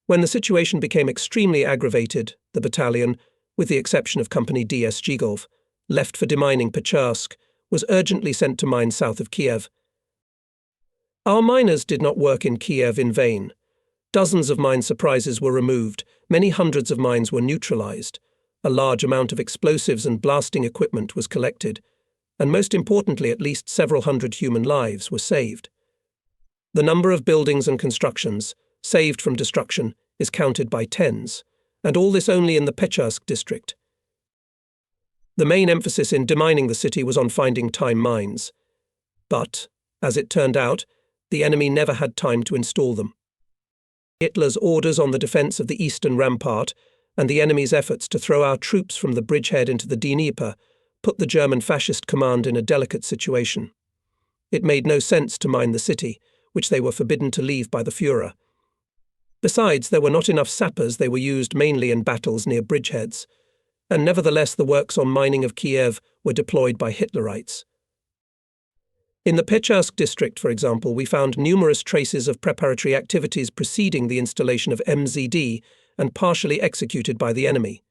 When the situation became extremely aggravated, the battalion, with the exception of Company DS Zhigov, left for demining Pecharsk, was urgently sent to mine south of Kiev. Our miners did not work in Kiev in vain. Dozens of mine surprises were removed, many hundreds of mines were neutralized, a large amount of explosives and blasting equipment was collected, and most importantly, at least several hundred human lives were saved. The number of buildings and constructions saved from destruction is counted by tens, and all this only in the Pecharsk district. The main emphasis in demining the city was on finding time mines. But, as it turned out, the enemy never had time to install them. Hitler's orders on the defense of the eastern rampart and the enemy's efforts to throw our troops from the bridgehead into the Dnieper put the German fascist command in a delicate situation. It made no sense to mine the city, which they were forbidden to leave by the Führer. Besides, there were not enough sappers. They were used mainly in battles near bridgeheads, and nevertheless the works on mining of Kiev were deployed by Hitlerites. In the Pecharsk district, for example, we found numerous traces of preparatory activities preceding the installation of MZD and partially executed by the enemy.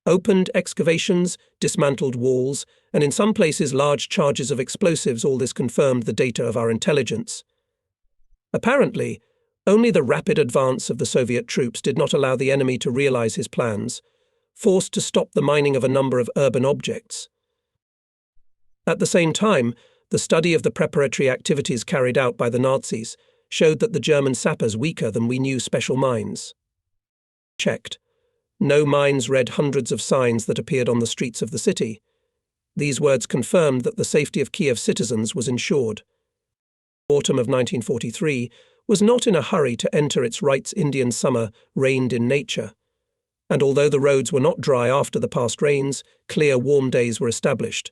Opened excavations, dismantled walls, and in some places large charges of explosives. All this confirmed the data of our intelligence. Apparently, only the rapid advance of the Soviet troops did not allow the enemy to realize his plans, forced to stop the mining of a number of urban objects. At the same time, the study of the preparatory activities carried out by the Nazis showed that the German sappers weaker than we knew special mines. Checked. No mines read hundreds of signs that appeared on the streets of the city. These words confirmed that the safety of Kiev citizens was ensured. Autumn of 1943 was not in a hurry to enter its rights. Indian summer reigned in nature, and although the roads were not dry after the past rains, clear warm days were established.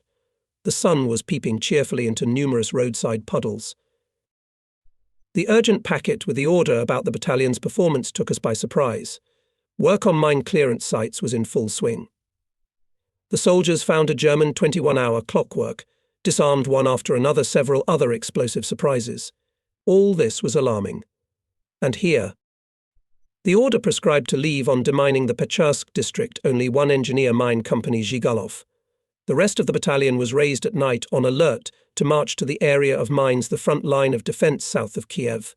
The sun was peeping cheerfully into numerous roadside puddles. The urgent packet with the order about the battalion's performance took us by surprise. Work on mine clearance sites was in full swing. The soldiers found a German 21-hour clockwork, disarmed one after another several other explosive surprises. All this was alarming. And here, the order prescribed to leave on demining the Pecharsk district only one engineer mine company Zhigalov. The rest of the battalion was raised at night on alert to march to the area of mines, the front line of defense south of Kiev.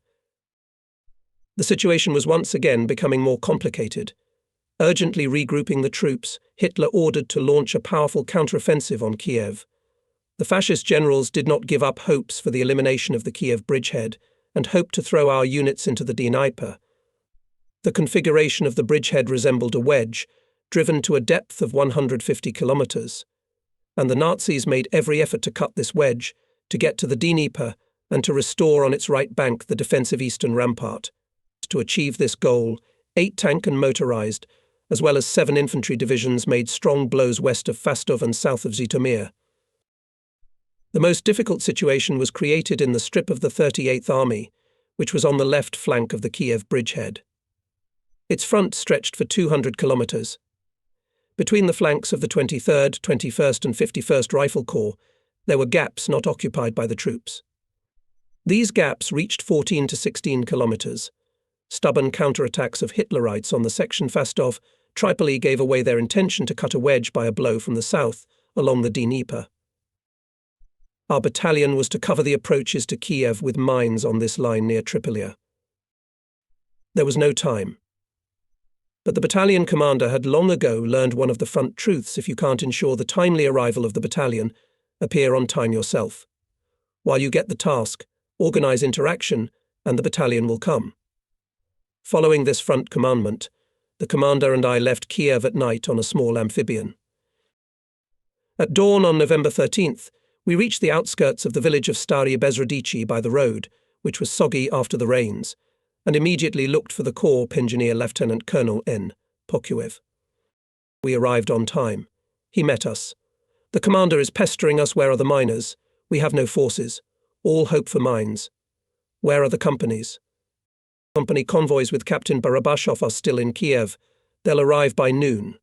The situation was once again becoming more complicated. Urgently regrouping the troops, Hitler ordered to launch a powerful counteroffensive on Kiev. The fascist generals did not give up hopes for the elimination of the Kiev bridgehead and hoped to throw our units into the Dnieper. The configuration of the bridgehead resembled a wedge, driven to a depth of 150 kilometers. And the Nazis made every effort to cut this wedge, to get to the Dnieper, and to restore on its right bank the defensive eastern rampart. To achieve this goal, 8 tank and motorized, as well as 7 infantry divisions made strong blows west of Fastov and south of Zhytomyr. The most difficult situation was created in the strip of the 38th Army, which was on the left flank of the Kiev bridgehead. Its front stretched for 200 kilometers. Between the flanks of the 23rd, 21st and 51st Rifle Corps, there were gaps not occupied by the troops. These gaps reached 14 to 16 kilometers. Stubborn counterattacks of Hitlerites on the section Fastov, Tripoli gave away their intention to cut a wedge by a blow from the south along the Dnieper. Our battalion was to cover the approaches to Kiev with mines on this line near Tripoli. There was no time. But the battalion commander had long ago learned one of the front truths: if you can't ensure the timely arrival of the battalion, appear on time yourself. While you get the task, organize interaction, and the battalion will come. Following this front commandment, the commander and I left Kiev at night on a small amphibian. At dawn on November 13th, we reached the outskirts of the village of Stary Bezrodichi by the road, which was soggy after the rains, and immediately looked for the Corps Engineer Lieutenant Colonel N. Pokuev. We arrived on time. He met us. The commander is pestering us. Where are the miners? We have no forces. All hope for mines. Where are the companies? Company convoys with Captain Barabashov are still in Kiev. They'll arrive by noon.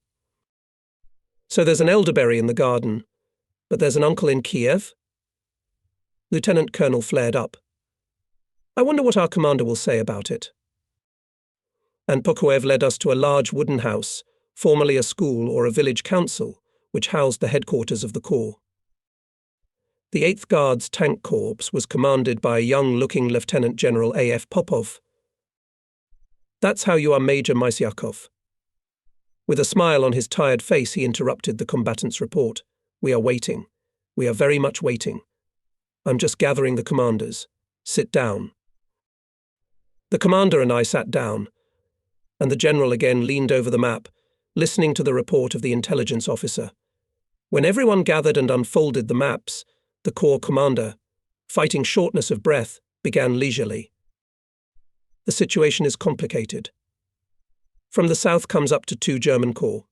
So there's an elderberry in the garden, but there's an uncle in Kiev? Lieutenant Colonel flared up. I wonder what our commander will say about it. And Pokoev led us to a large wooden house, formerly a school or a village council, which housed the headquarters of the Corps. The 8th Guards Tank Corps was commanded by a young-looking Lieutenant General A.F. Popov. That's how you are, Major Mysyakov. With a smile on his tired face, he interrupted the combatant's report. We are waiting. We are very much waiting. I'm just gathering the commanders. Sit down. The commander and I sat down, and the general again leaned over the map, listening to the report of the intelligence officer. When everyone gathered and unfolded the maps, the Corps commander, fighting shortness of breath, began leisurely. The situation is complicated. From the south comes up to 2 German corps.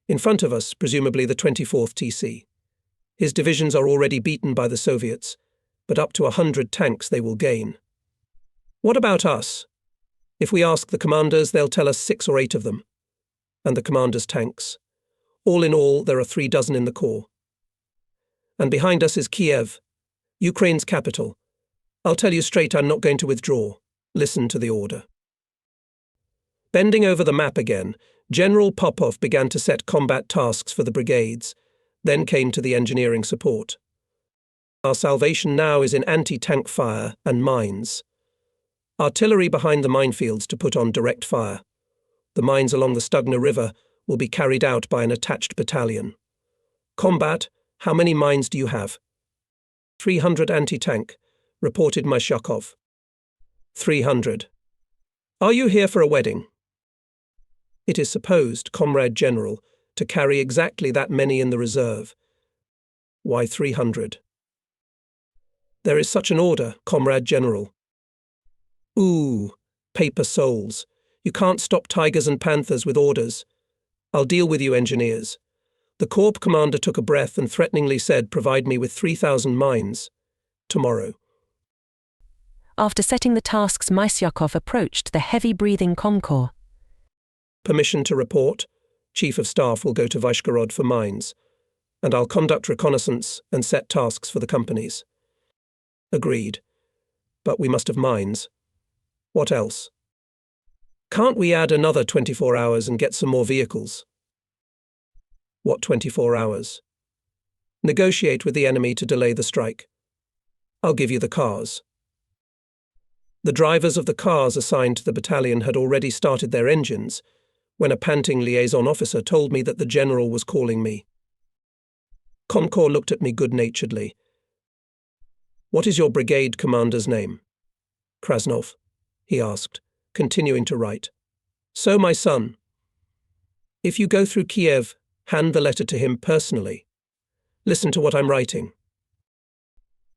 In front of us, presumably the 24th TC. His divisions are already beaten by the Soviets, but up to 100 tanks they will gain. What about us? If we ask the commanders, they'll tell us 6 or 8 of them. And the commanders' tanks. All in all, there are 3 dozen in the corps. And behind us is Kiev, Ukraine's capital. I'll tell you straight, I'm not going to withdraw. Listen to the order. Bending over the map again, General Popov began to set combat tasks for the brigades, then came to the engineering support. Our salvation now is in anti-tank fire and mines. Artillery behind the minefields to put on direct fire. The mines along the Stugna River will be carried out by an attached battalion. Combat, how many mines do you have? 300 anti-tank, reported Mysyakov. 300. Are you here for a wedding? It is supposed, Comrade General, to carry exactly that many in the reserve. Why 300? There is such an order, Comrade General. Ooh, paper souls. You can't stop tigers and panthers with orders. I'll deal with you, engineers. The Corps commander took a breath and threateningly said, provide me with 3,000 mines. Tomorrow. After setting the tasks, Mysyakov approached the heavy-breathing Comcorps. Permission to report. Chief of Staff will go to Vyshgorod for mines, and I'll conduct reconnaissance and set tasks for the companies. Agreed. But we must have mines. What else? Can't we add another 24 hours and get some more vehicles? What 24 hours? Negotiate with the enemy to delay the strike. I'll give you the cars. The drivers of the cars assigned to the battalion had already started their engines when a panting liaison officer told me that the general was calling me. Comcorps looked at me good-naturedly. What is your brigade commander's name? Krasnov, he asked, continuing to write. So, my son, if you go through Kiev, hand the letter to him personally. Listen to what I'm writing.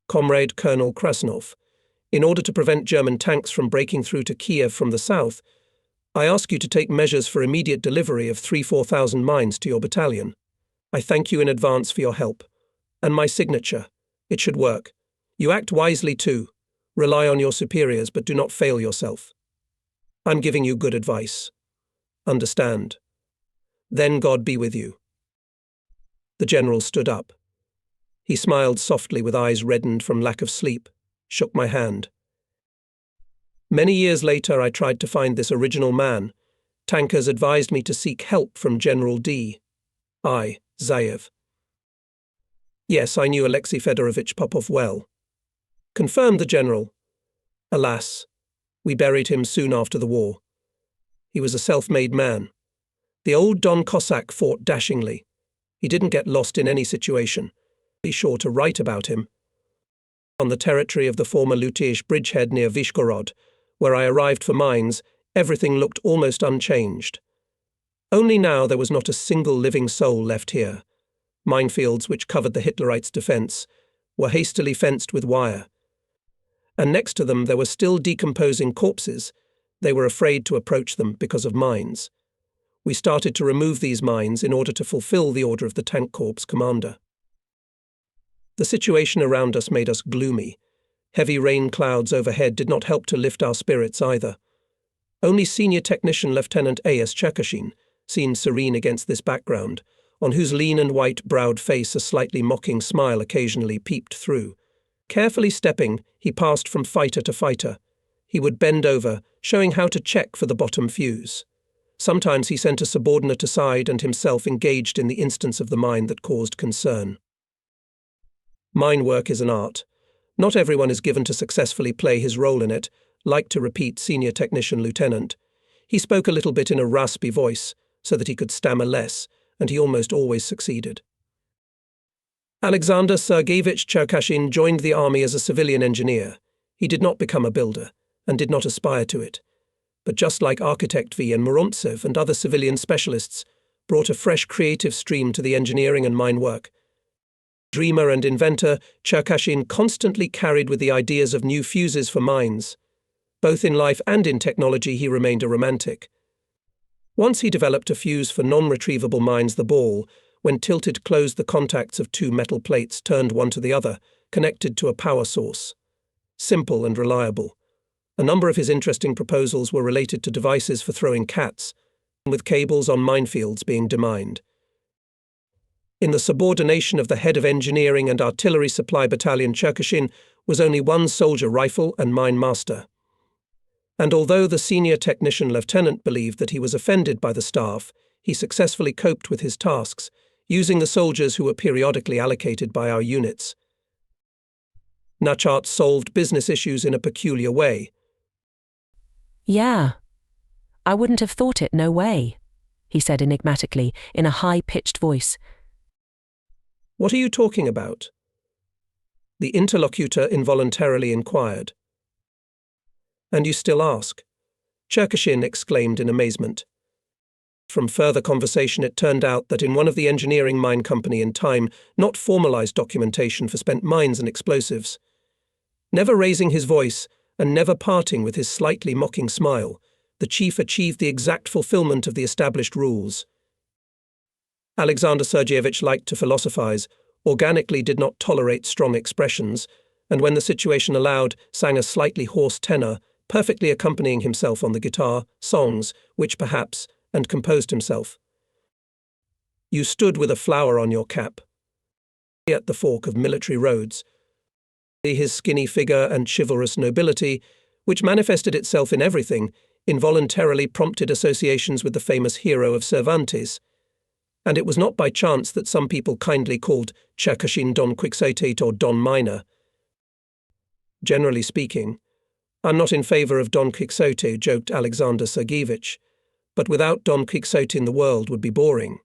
Comrade Colonel Krasnov, in order to prevent German tanks from breaking through to Kiev from the south, I ask you to take measures for immediate delivery of 3,000–4,000 mines to your battalion. I thank you in advance for your help. And my signature. It should work. You act wisely too. Rely on your superiors, but do not fail yourself. I'm giving you good advice. Understand. Then God be with you. The general stood up. He smiled softly with eyes reddened from lack of sleep, shook my hand. Many years later, I tried to find this original man. Tankers advised me to seek help from General D. I. Zayev. Yes, I knew Alexei Fedorovich Popov well. Confirmed the general. Alas, we buried him soon after the war. He was a self-made man. The old Don Cossack fought dashingly. He didn't get lost in any situation. Be sure to write about him. On the territory of the former Lutyish bridgehead near Vyshgorod, where I arrived for mines, everything looked almost unchanged. Only now there was not a single living soul left here. Minefields, which covered the Hitlerites' defence, were hastily fenced with wire. And next to them there were still decomposing corpses. They were afraid to approach them because of mines. We started to remove these mines in order to fulfill the order of the Tank Corps commander. The situation around us made us gloomy. Heavy rain clouds overhead did not help to lift our spirits either. Only Senior Technician Lieutenant A.S. Cherkashin seemed serene against this background, on whose lean and white-browed face a slightly mocking smile occasionally peeped through. Carefully stepping, he passed from fighter to fighter. He would bend over, showing how to check for the bottom fuse. Sometimes he sent a subordinate aside and himself engaged in the instance of the mine that caused concern. Mine work is an art. Not everyone is given to successfully play his role in it, like to repeat senior technician lieutenant. He spoke a little bit in a raspy voice, so that he could stammer less, and he almost always succeeded. Alexander Sergeyevich Cherkashin joined the army as a civilian engineer. He did not become a builder, and did not aspire to it. But just like architect V. N. Morontsev and other civilian specialists, brought a fresh creative stream to the engineering and mine work. Dreamer and inventor, Cherkashin constantly carried with the ideas of new fuses for mines. Both in life and in technology he remained a romantic. Once he developed a fuse for non-retrievable mines, the ball, when tilted, closed the contacts of two metal plates turned one to the other, connected to a power source. Simple and reliable. A number of his interesting proposals were related to devices for throwing cats, with cables on minefields being demined. In the subordination of the head of engineering and artillery supply battalion, Cherkashin was only one soldier rifle and mine master. And although the senior technician lieutenant believed that he was offended by the staff, he successfully coped with his tasks, using the soldiers who were periodically allocated by our units. Nachart solved business issues in a peculiar way. Yeah. I wouldn't have thought it, no way, he said enigmatically, in a high-pitched voice. What are you talking about? The interlocutor involuntarily inquired. And you still ask? Cherkashin exclaimed in amazement. From further conversation it turned out that in one of the engineering mine company in time not formalized documentation for spent mines and explosives. Never raising his voice and never parting with his slightly mocking smile, the chief achieved the exact fulfillment of the established rules. Alexander Sergeyevich liked to philosophize, organically did not tolerate strong expressions, and when the situation allowed, sang a slightly hoarse tenor, perfectly accompanying himself on the guitar, songs, which perhaps, and composed himself. You stood with a flower on your cap. At the fork of military roads. His skinny figure and chivalrous nobility, which manifested itself in everything, involuntarily prompted associations with the famous hero of Cervantes. And it was not by chance that some people kindly called Cherkashin Don Quixote or Don Miner. Generally speaking, I'm not in favor of Don Quixote, joked Alexander Sergeyevich, but without Don Quixote the world would be boring.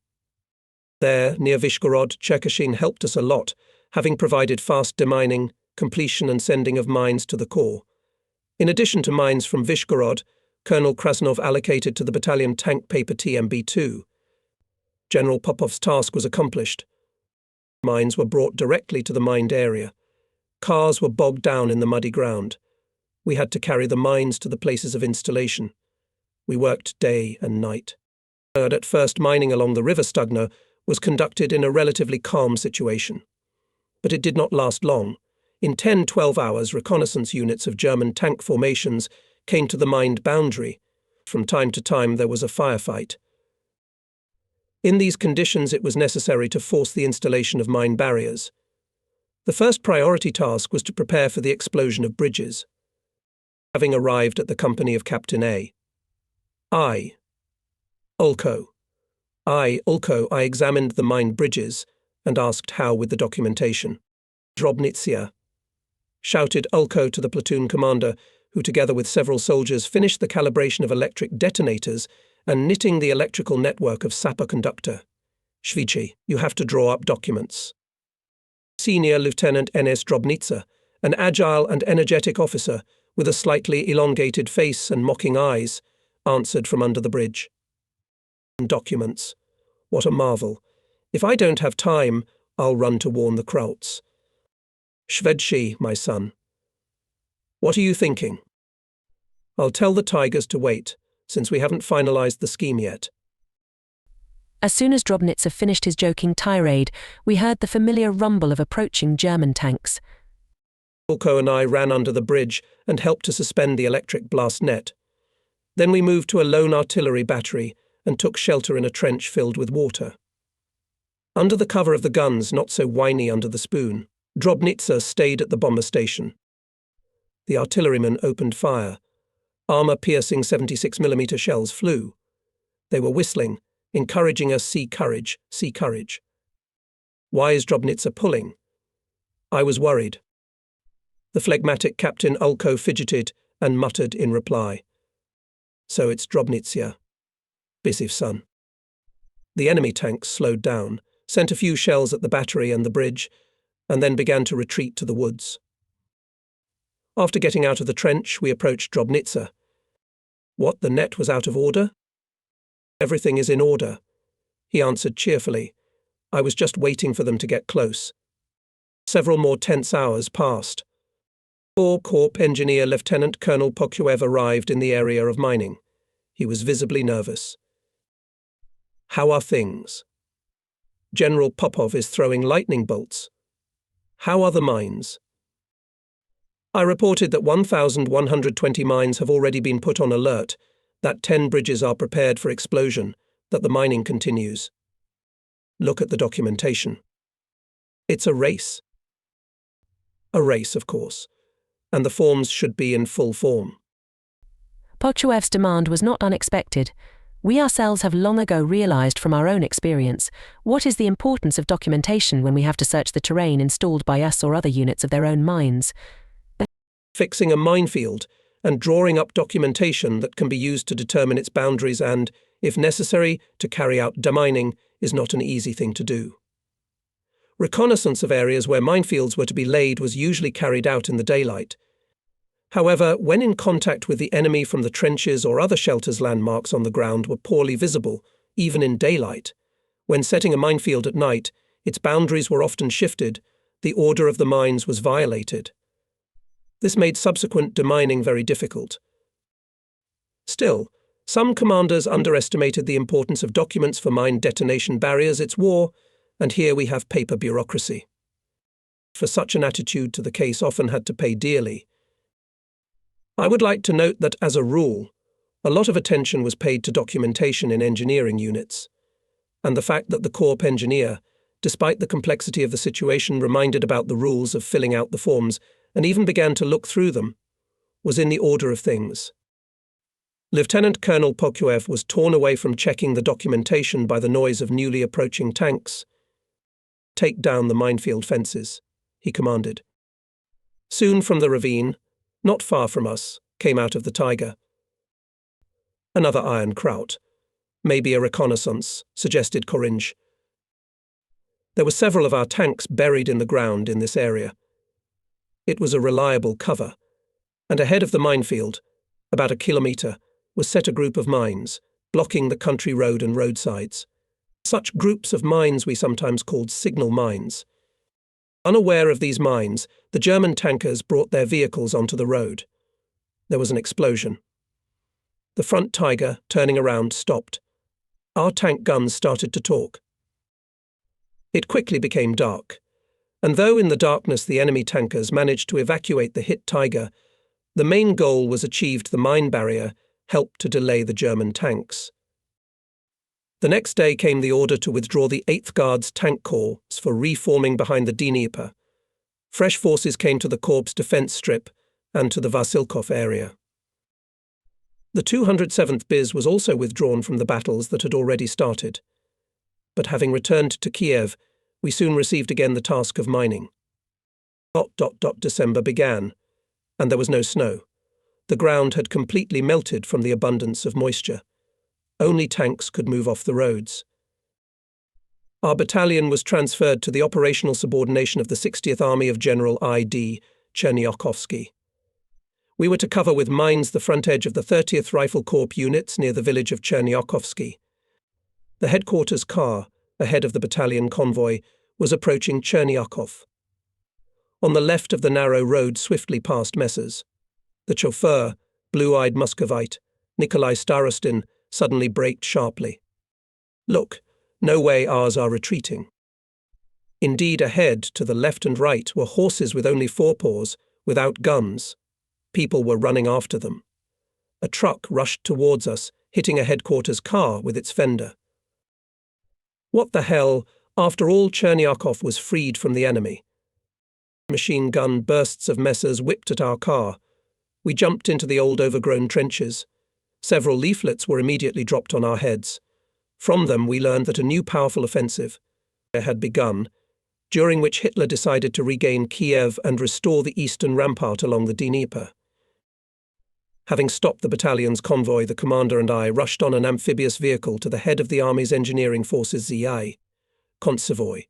There, near Vyshgorod, Cherkashin helped us a lot, having provided fast demining, completion and sending of mines to the core. In addition to mines from Vyshgorod, Colonel Krasnov allocated to the battalion tank paper TMB-2. General Popov's task was accomplished. Mines were brought directly to the mined area. Cars were bogged down in the muddy ground. We had to carry the mines to the places of installation. We worked day and night. At first, mining along the river Stugno was conducted in a relatively calm situation. But it did not last long. In 10-12 hours, reconnaissance units of German tank formations came to the mined boundary. From time to time, there was a firefight. In these conditions, it was necessary to force the installation of mine barriers. The first priority task was to prepare for the explosion of bridges. Having arrived at the company of Captain A. I, Ulko, I examined the mined bridges and asked how with the documentation. Drobnitsia, shouted Ulko to the platoon commander, who together with several soldiers finished the calibration of electric detonators and knitting the electrical network of sapper conductor. Shvici, you have to draw up documents. Senior Lieutenant N.S. Drobnitsa, an agile and energetic officer with a slightly elongated face and mocking eyes, answered from under the bridge. Documents. What a marvel. If I don't have time, I'll run to warn the Krauts. Shvedshi, my son. What are you thinking? I'll tell the Tigers to wait, since we haven't finalized the scheme yet. As soon as Drobnitsa finished his joking tirade, we heard the familiar rumble of approaching German tanks. Ulko and I ran under the bridge and helped to suspend the electric blast net. Then we moved to a lone artillery battery and took shelter in a trench filled with water. Under the cover of the guns, not so whiny under the spoon, Drobnitsa stayed at the bomber station. The artillerymen opened fire. Armor-piercing 76mm shells flew. They were whistling, encouraging us, see courage, see courage. Why is Drobnitsa pulling? I was worried. The phlegmatic Captain Ulko fidgeted and muttered in reply. So it's Drobnitsa. Bisiv son. The enemy tanks slowed down, sent a few shells at the battery and the bridge, and then began to retreat to the woods. After getting out of the trench, we approached Drobnitsa. What, the net was out of order? Everything is in order, he answered cheerfully. I was just waiting for them to get close. Several more tense hours passed. Corps engineer Lieutenant Colonel Pokuev arrived in the area of mining. He was visibly nervous. How are things? General Popov is throwing lightning bolts. How are the mines? I reported that 1,120 mines have already been put on alert, that 10 bridges are prepared for explosion, that the mining continues. Look at the documentation. It's a race. A race, of course, and the forms should be in full form. Pokuev's demand was not unexpected. We ourselves have long ago realized from our own experience what is the importance of documentation when we have to search the terrain installed by us or other units of their own mines. Fixing a minefield and drawing up documentation that can be used to determine its boundaries and, if necessary, to carry out demining is not an easy thing to do. Reconnaissance of areas where minefields were to be laid was usually carried out in the daylight. However, when in contact with the enemy from the trenches or other shelters, landmarks on the ground were poorly visible, even in daylight. When setting a minefield at night, its boundaries were often shifted, the order of the mines was violated. This made subsequent demining very difficult. Still, some commanders underestimated the importance of documents for mine detonation barriers. It's war, and here we have paper bureaucracy. For such an attitude to the case often had to pay dearly. I would like to note that, as a rule, a lot of attention was paid to documentation in engineering units, and the fact that the Corps engineer, despite the complexity of the situation, reminded about the rules of filling out the forms and even began to look through them, was in the order of things. Lieutenant Colonel Pokuev was torn away from checking the documentation by the noise of newly approaching tanks. Take down the minefield fences, he commanded. Soon from the ravine, not far from us, came out of the tiger. Another iron kraut. Maybe a reconnaissance, suggested Korinj. There were several of our tanks buried in the ground in this area. It was a reliable cover, and ahead of the minefield, about a kilometre, was set a group of mines, blocking the country road and roadsides. Such groups of mines we sometimes called signal mines. Unaware of these mines, the German tankers brought their vehicles onto the road. There was an explosion. The front tiger, turning around, stopped. Our tank guns started to talk. It quickly became dark, and though in the darkness the enemy tankers managed to evacuate the hit tiger, the main goal was achieved. The mine barrier helped to delay the German tanks. The next day came the order to withdraw the 8th Guards Tank Corps for reforming behind the Dnieper. Fresh forces came to the Corps' defence strip and to the Vasilkov area. The 207th BIS was also withdrawn from the battles that had already started. But having returned to Kiev, we soon received again the task of mining. December began, and there was no snow. The ground had completely melted from the abundance of moisture. Only tanks could move off the roads. Our battalion was transferred to the operational subordination of the 60th Army of General I.D. Chernyakhovsky. We were to cover with mines the front edge of the 30th Rifle Corps units near the village of Chernyakhovsky. The headquarters car, ahead of the battalion convoy, was approaching Chernyakov. On the left of the narrow road swiftly passed Messrs. The chauffeur, blue-eyed Muscovite, Nikolai Starostin, suddenly braked sharply. Look, no way ours are retreating. Indeed, ahead, to the left and right, were horses with only forepaws, without guns. People were running after them. A truck rushed towards us, hitting a headquarters car with its fender. What the hell? After all, Chernyakov was freed from the enemy. Machine gun bursts of messers whipped at our car. We jumped into the old overgrown trenches. Several leaflets were immediately dropped on our heads. From them we learned that a new powerful offensive had begun, during which Hitler decided to regain Kiev and restore the eastern rampart along the Dnieper. Having stopped the battalion's convoy, the commander and I rushed on an amphibious vehicle to the head of the Army's engineering forces ZI, Kontsevoi.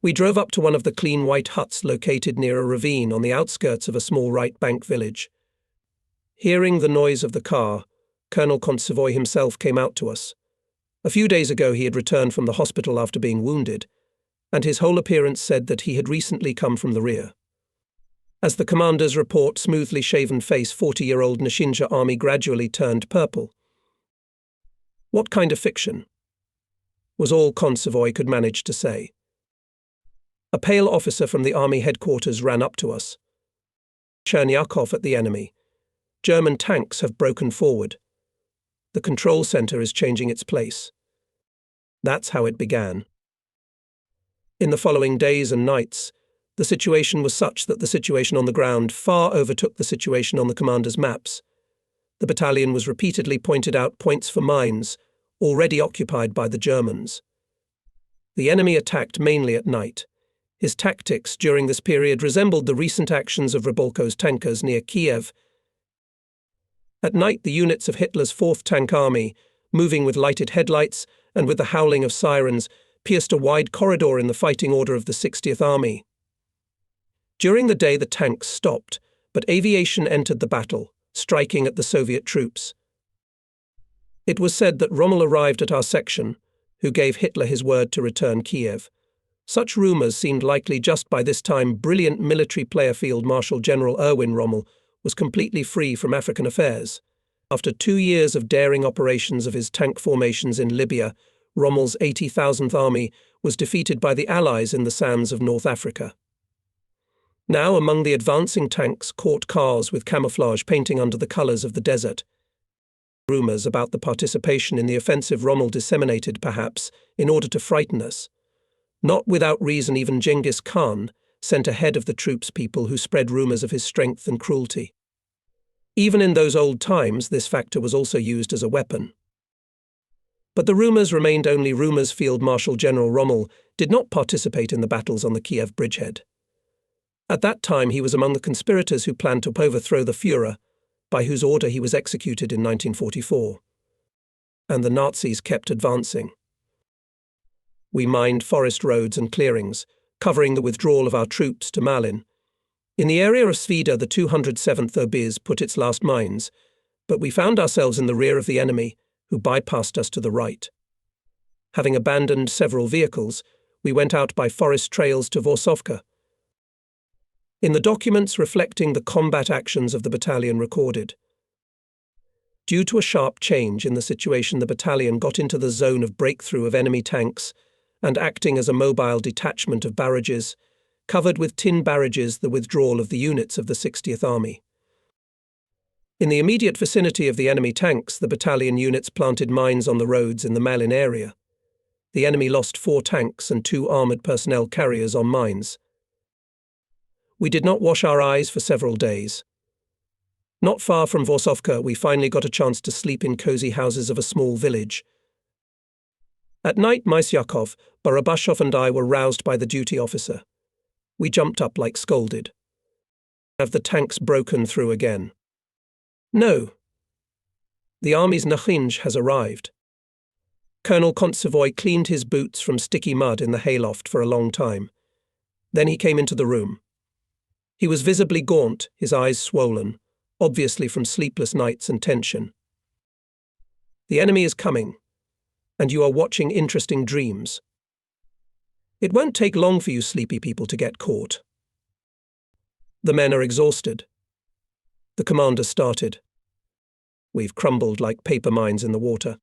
We drove up to one of the clean white huts located near a ravine on the outskirts of a small right bank village. Hearing the noise of the car, Colonel Kontsevoi himself came out to us. A few days ago he had returned from the hospital after being wounded, and his whole appearance said that he had recently come from the rear. As the commander's report, smoothly shaven face 40-year-old Nashinja army gradually turned purple. What kind of fiction? Was all Kontsevoi could manage to say. A pale officer from the army headquarters ran up to us. Chernyakov at the enemy. German tanks have broken forward. The control center is changing its place. That's how it began. In the following days and nights, the situation was such that the situation on the ground far overtook the situation on the commander's maps. The battalion was repeatedly pointed out points for mines, already occupied by the Germans. The enemy attacked mainly at night. His tactics during this period resembled the recent actions of Rybolko's tankers near Kiev. At night, the units of Hitler's 4th Tank Army, moving with lighted headlights and with the howling of sirens, pierced a wide corridor in the fighting order of the 60th Army. During the day, the tanks stopped, but aviation entered the battle, striking at the Soviet troops. It was said that Rommel arrived at our section, who gave Hitler his word to return Kiev. Such rumors seemed likely just by this time. Brilliant military player Field Marshal General Erwin Rommel was completely free from African affairs. After 2 years of daring operations of his tank formations in Libya, Rommel's 80,000th Army was defeated by the Allies in the sands of North Africa. Now, among the advancing tanks, caught cars with camouflage painting under the colours of the desert. Rumours about the participation in the offensive Rommel disseminated, perhaps, in order to frighten us. Not without reason, even Genghis Khan sent ahead of the troops people who spread rumours of his strength and cruelty. Even in those old times, this factor was also used as a weapon. But the rumours remained only rumours. Field Marshal General Rommel did not participate in the battles on the Kiev bridgehead. At that time, he was among the conspirators who planned to overthrow the Führer, by whose order he was executed in 1944. And the Nazis kept advancing. We mined forest roads and clearings, covering the withdrawal of our troops to Malin. In the area of Svida, the 207th Obiz put its last mines, but we found ourselves in the rear of the enemy, who bypassed us to the right. Having abandoned several vehicles, we went out by forest trails to Vorsovka. In the documents reflecting the combat actions of the battalion recorded, due to a sharp change in the situation, the battalion got into the zone of breakthrough of enemy tanks, and acting as a mobile detachment of barrages, covered with tin barrages the withdrawal of the units of the 60th Army. In the immediate vicinity of the enemy tanks, the battalion units planted mines on the roads in the Malin area. The enemy lost 4 tanks and 2 armoured personnel carriers on mines. We did not wash our eyes for several days. Not far from Vorsovka, we finally got a chance to sleep in cosy houses of a small village. At night, Mysyakov, Barabashov and I were roused by the duty officer. We jumped up like scolded. Have the tanks broken through again? No. The army's Nakhinj has arrived. Colonel Kontsevoi cleaned his boots from sticky mud in the hayloft for a long time. Then he came into the room. He was visibly gaunt, his eyes swollen, obviously from sleepless nights and tension. The enemy is coming, and you are watching interesting dreams. It won't take long for you sleepy people to get caught. The men are exhausted. The commander started. We've crumbled like paper mines in the water.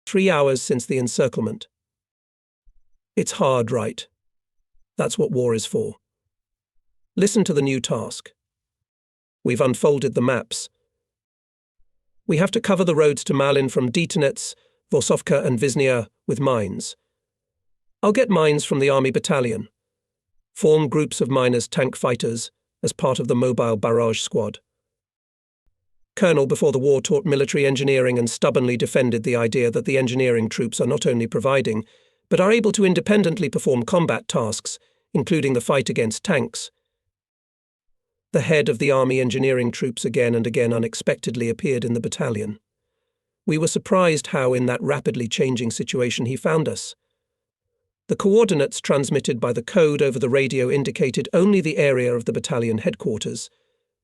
3 hours since the encirclement. It's hard, right? That's what war is for. Listen to the new task. We've unfolded the maps. We have to cover the roads to Malin from Detonets, Vorsovka and Viznia with mines. I'll get mines from the army battalion. Form groups of miners tank fighters as part of the mobile barrage squad. Colonel before the war taught military engineering and stubbornly defended the idea that the engineering troops are not only providing, but are able to independently perform combat tasks, including the fight against tanks. The head of the Army engineering troops again and again unexpectedly appeared in the battalion. We were surprised how, in that rapidly changing situation, he found us. The coordinates transmitted by the code over the radio indicated only the area of the battalion headquarters,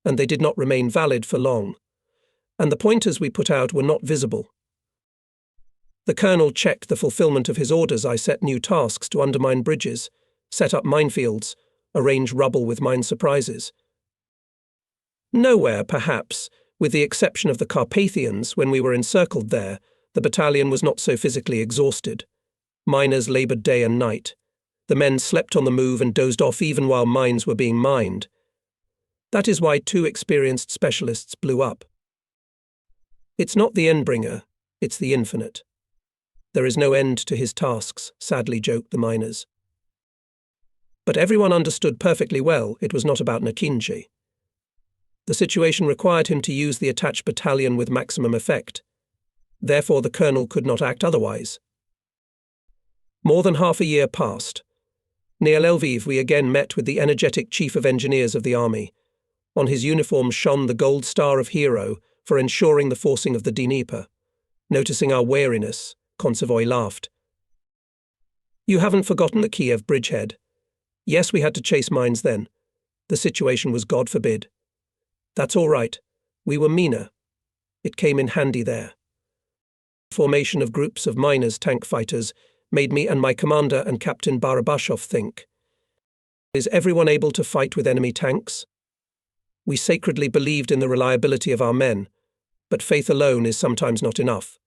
and they did not remain valid for long. And the pointers we put out were not visible. The colonel checked the fulfillment of his orders. I set new tasks to undermine bridges, set up minefields, arrange rubble with mine surprises. Nowhere, perhaps, with the exception of the Carpathians, when we were encircled there, the battalion was not so physically exhausted. Miners laboured day and night. The men slept on the move and dozed off even while mines were being mined. That is why 2 experienced specialists blew up. It's not the endbringer, it's the infinite. There is no end to his tasks, sadly joked the miners. But everyone understood perfectly well it was not about Nakinji. The situation required him to use the attached battalion with maximum effect. Therefore the colonel could not act otherwise. More than half a year passed. Near Lviv we again met with the energetic chief of engineers of the army. On his uniform shone the gold star of hero for ensuring the forcing of the Dnieper. Noticing our wariness, Konsevoy laughed. You haven't forgotten the Kiev bridgehead. Yes, we had to chase mines then. The situation was God forbid. That's all right. We were meaner. It came in handy there. Formation of groups of miners tank fighters made me and my commander and Captain Barabashov think. Is everyone able to fight with enemy tanks? We sacredly believed in the reliability of our men, but faith alone is sometimes not enough.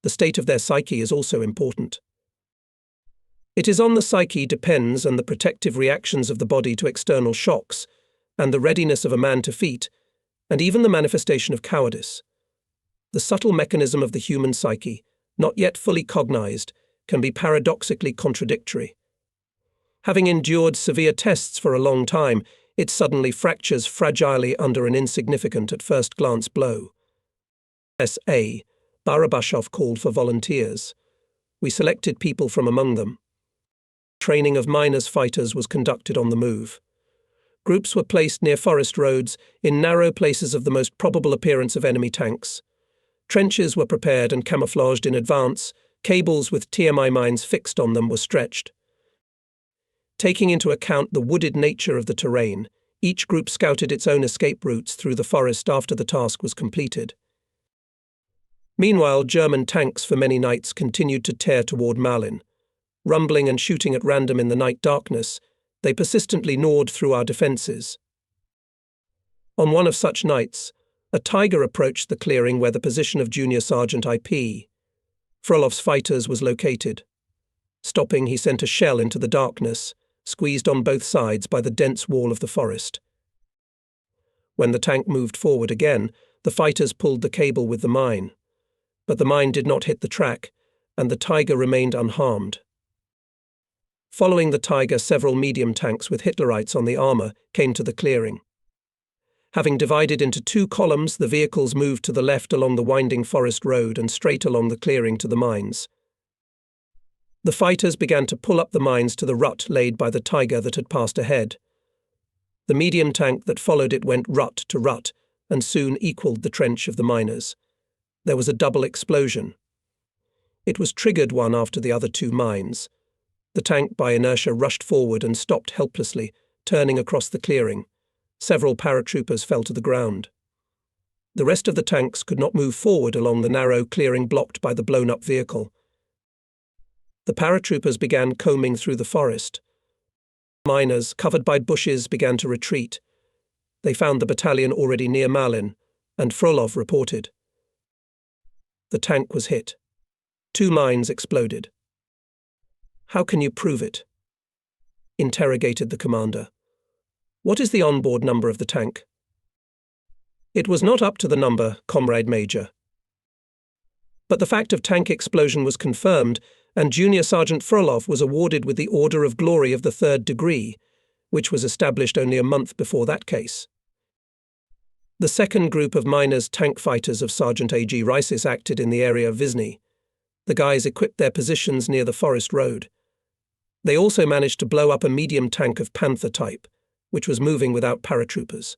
The state of their psyche is also important. It is on the psyche depends and the protective reactions of the body to external shocks, and the readiness of a man to feat, and even the manifestation of cowardice. The subtle mechanism of the human psyche, not yet fully cognized, can be paradoxically contradictory. Having endured severe tests for a long time, it suddenly fractures fragilely under an insignificant at first glance blow. S.A. Barabashov called for volunteers. We selected people from among them. Training of miners fighters was conducted on the move. Groups were placed near forest roads, in narrow places of the most probable appearance of enemy tanks. Trenches were prepared and camouflaged in advance, cables with TMI mines fixed on them were stretched. Taking into account the wooded nature of the terrain, each group scouted its own escape routes through the forest after the task was completed. Meanwhile, German tanks for many nights continued to tear toward Malin. Rumbling and shooting at random in the night darkness, they persistently gnawed through our defences. On one of such nights, a Tiger approached the clearing where the position of Junior Sergeant IP. Frolov's fighters was located. Stopping, he sent a shell into the darkness, squeezed on both sides by the dense wall of the forest. When the tank moved forward again, the fighters pulled the cable with the mine. But the mine did not hit the track, and the Tiger remained unharmed. Following the Tiger, several medium tanks with Hitlerites on the armour came to the clearing. Having divided into 2 columns, the vehicles moved to the left along the winding forest road and straight along the clearing to the mines. The fighters began to pull up the mines to the rut laid by the Tiger that had passed ahead. The medium tank that followed it went rut to rut and soon equalled the trench of the miners. There was a double explosion. It was triggered one after the other 2 mines. The tank by inertia rushed forward and stopped helplessly, turning across the clearing. Several paratroopers fell to the ground. The rest of the tanks could not move forward along the narrow clearing blocked by the blown-up vehicle. The paratroopers began combing through the forest. Miners, covered by bushes, began to retreat. They found the battalion already near Malin, and Frolov reported. The tank was hit. 2 mines exploded. How can you prove it? Interrogated the commander. What is the onboard number of the tank? It was not up to the number, Comrade Major. But the fact of tank explosion was confirmed, and Junior Sergeant Frolov was awarded with the Order of Glory of the 3rd degree, which was established only a month before that case. The second group of miners, tank fighters of Sergeant A.G. Risis, acted in the area of Vizny. The guys equipped their positions near the forest road. They also managed to blow up a medium tank of Panther type, which was moving without paratroopers.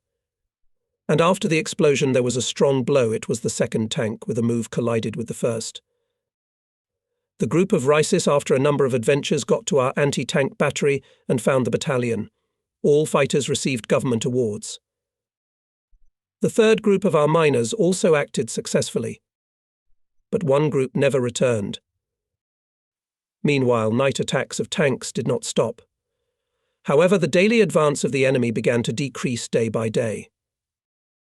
And after the explosion there was a strong blow. It was the second tank with a move collided with the first. The group of Risis, after a number of adventures, got to our anti-tank battery and found the battalion. All fighters received government awards. The third group of our miners also acted successfully, but one group never returned. Meanwhile, night attacks of tanks did not stop. However, the daily advance of the enemy began to decrease day by day.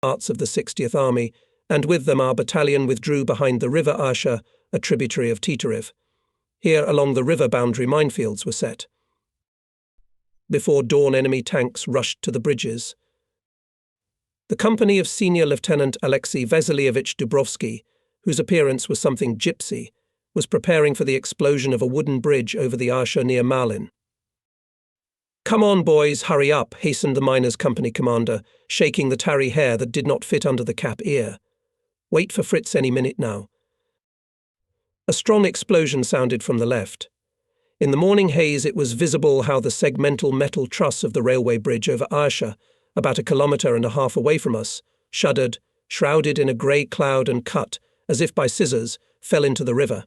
Parts of the 60th Army, and with them our battalion, withdrew behind the River Arsha, a tributary of Teteriv. Here along the river boundary minefields were set. Before dawn, enemy tanks rushed to the bridges. The company of Senior Lieutenant Alexei Vasilievich Dubrovsky, whose appearance was something gypsy, was preparing for the explosion of a wooden bridge over the Arsha near Malin. "Come on, boys, hurry up," hastened the miners' company commander, shaking the tarry hair that did not fit under the cap ear. "Wait for Fritz any minute now." A strong explosion sounded from the left. In the morning haze it was visible how the segmental metal truss of the railway bridge over Arsha, about 1.5 kilometers away from us, shuddered, shrouded in a grey cloud, and cut, as if by scissors, fell into the river.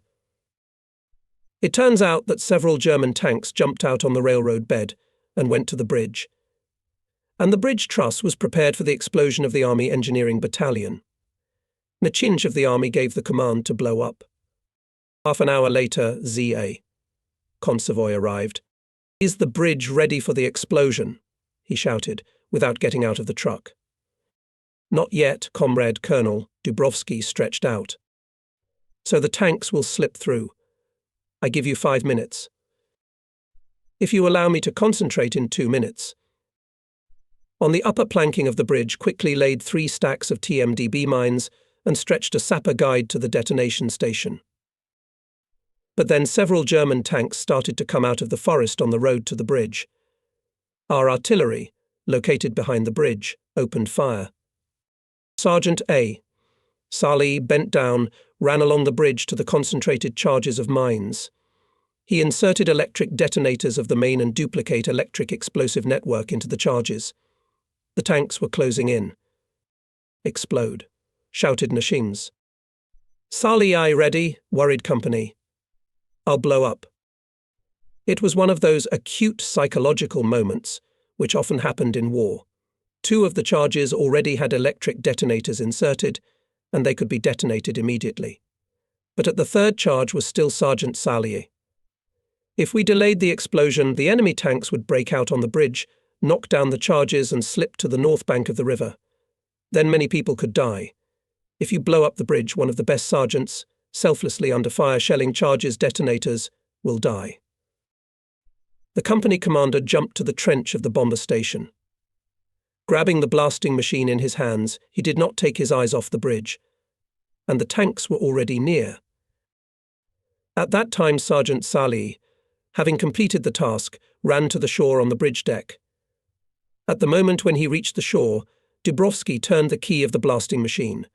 It turns out that several German tanks jumped out on the railroad bed and went to the bridge. And the bridge truss was prepared for the explosion of the Army Engineering Battalion. Nachinch of the army gave the command to blow up. Half an hour later, ZA. Convoy arrived. "Is the bridge ready for the explosion?" he shouted, without getting out of the truck. "Not yet, Comrade Colonel," Dubrovsky stretched out. "So the tanks will slip through. I give you 5 minutes. If you allow me to concentrate in 2 minutes." On the upper planking of the bridge quickly laid 3 stacks of TMDB mines and stretched a sapper guide to the detonation station. But then several German tanks started to come out of the forest on the road to the bridge. Our artillery, located behind the bridge, opened fire. Sergeant A. Salih, bent down, ran along the bridge to the concentrated charges of mines. He inserted electric detonators of the main and duplicate electric explosive network into the charges. The tanks were closing in. "Explode," shouted Nashims. "Salih, I ready," worried company. "I'll blow up." It was one of those acute psychological moments which often happened in war. 2 of the charges already had electric detonators inserted, and they could be detonated immediately. But at the 3rd charge was still Sergeant Salih. If we delayed the explosion, the enemy tanks would break out on the bridge, knock down the charges, and slip to the north bank of the river. Then many people could die. If you blow up the bridge, one of the best sergeants, selflessly under fire shelling charges detonators, will die. The company commander jumped to the trench of the bomber station. Grabbing the blasting machine in his hands, he did not take his eyes off the bridge. And the tanks were already near. At that time, Sergeant Salih, having completed the task, ran to the shore on the bridge deck. At the moment when he reached the shore, Dubrovsky turned the key of the blasting machine.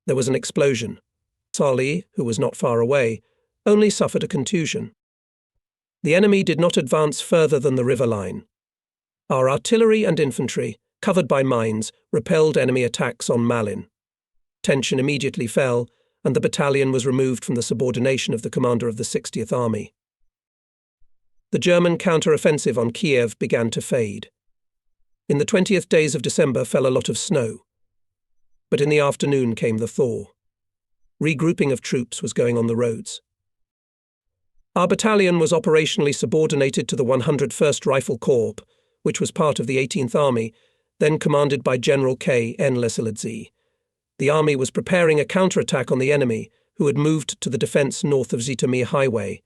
There was an explosion. Salih, who was not far away, only suffered a contusion. The enemy did not advance further than the river line. Our artillery and infantry, covered by mines, repelled enemy attacks on Malin. Tension immediately fell, and the battalion was removed from the subordination of the commander of the 60th Army. The German counter-offensive on Kiev began to fade. In the 20th days of December fell a lot of snow. But in the afternoon came the thaw. Regrouping of troops was going on the roads. Our battalion was operationally subordinated to the 101st Rifle Corps, which was part of the 18th Army, then commanded by General K. N. Lesilidze. The army was preparing a counterattack on the enemy, who had moved to the defence north of Zitomir Highway,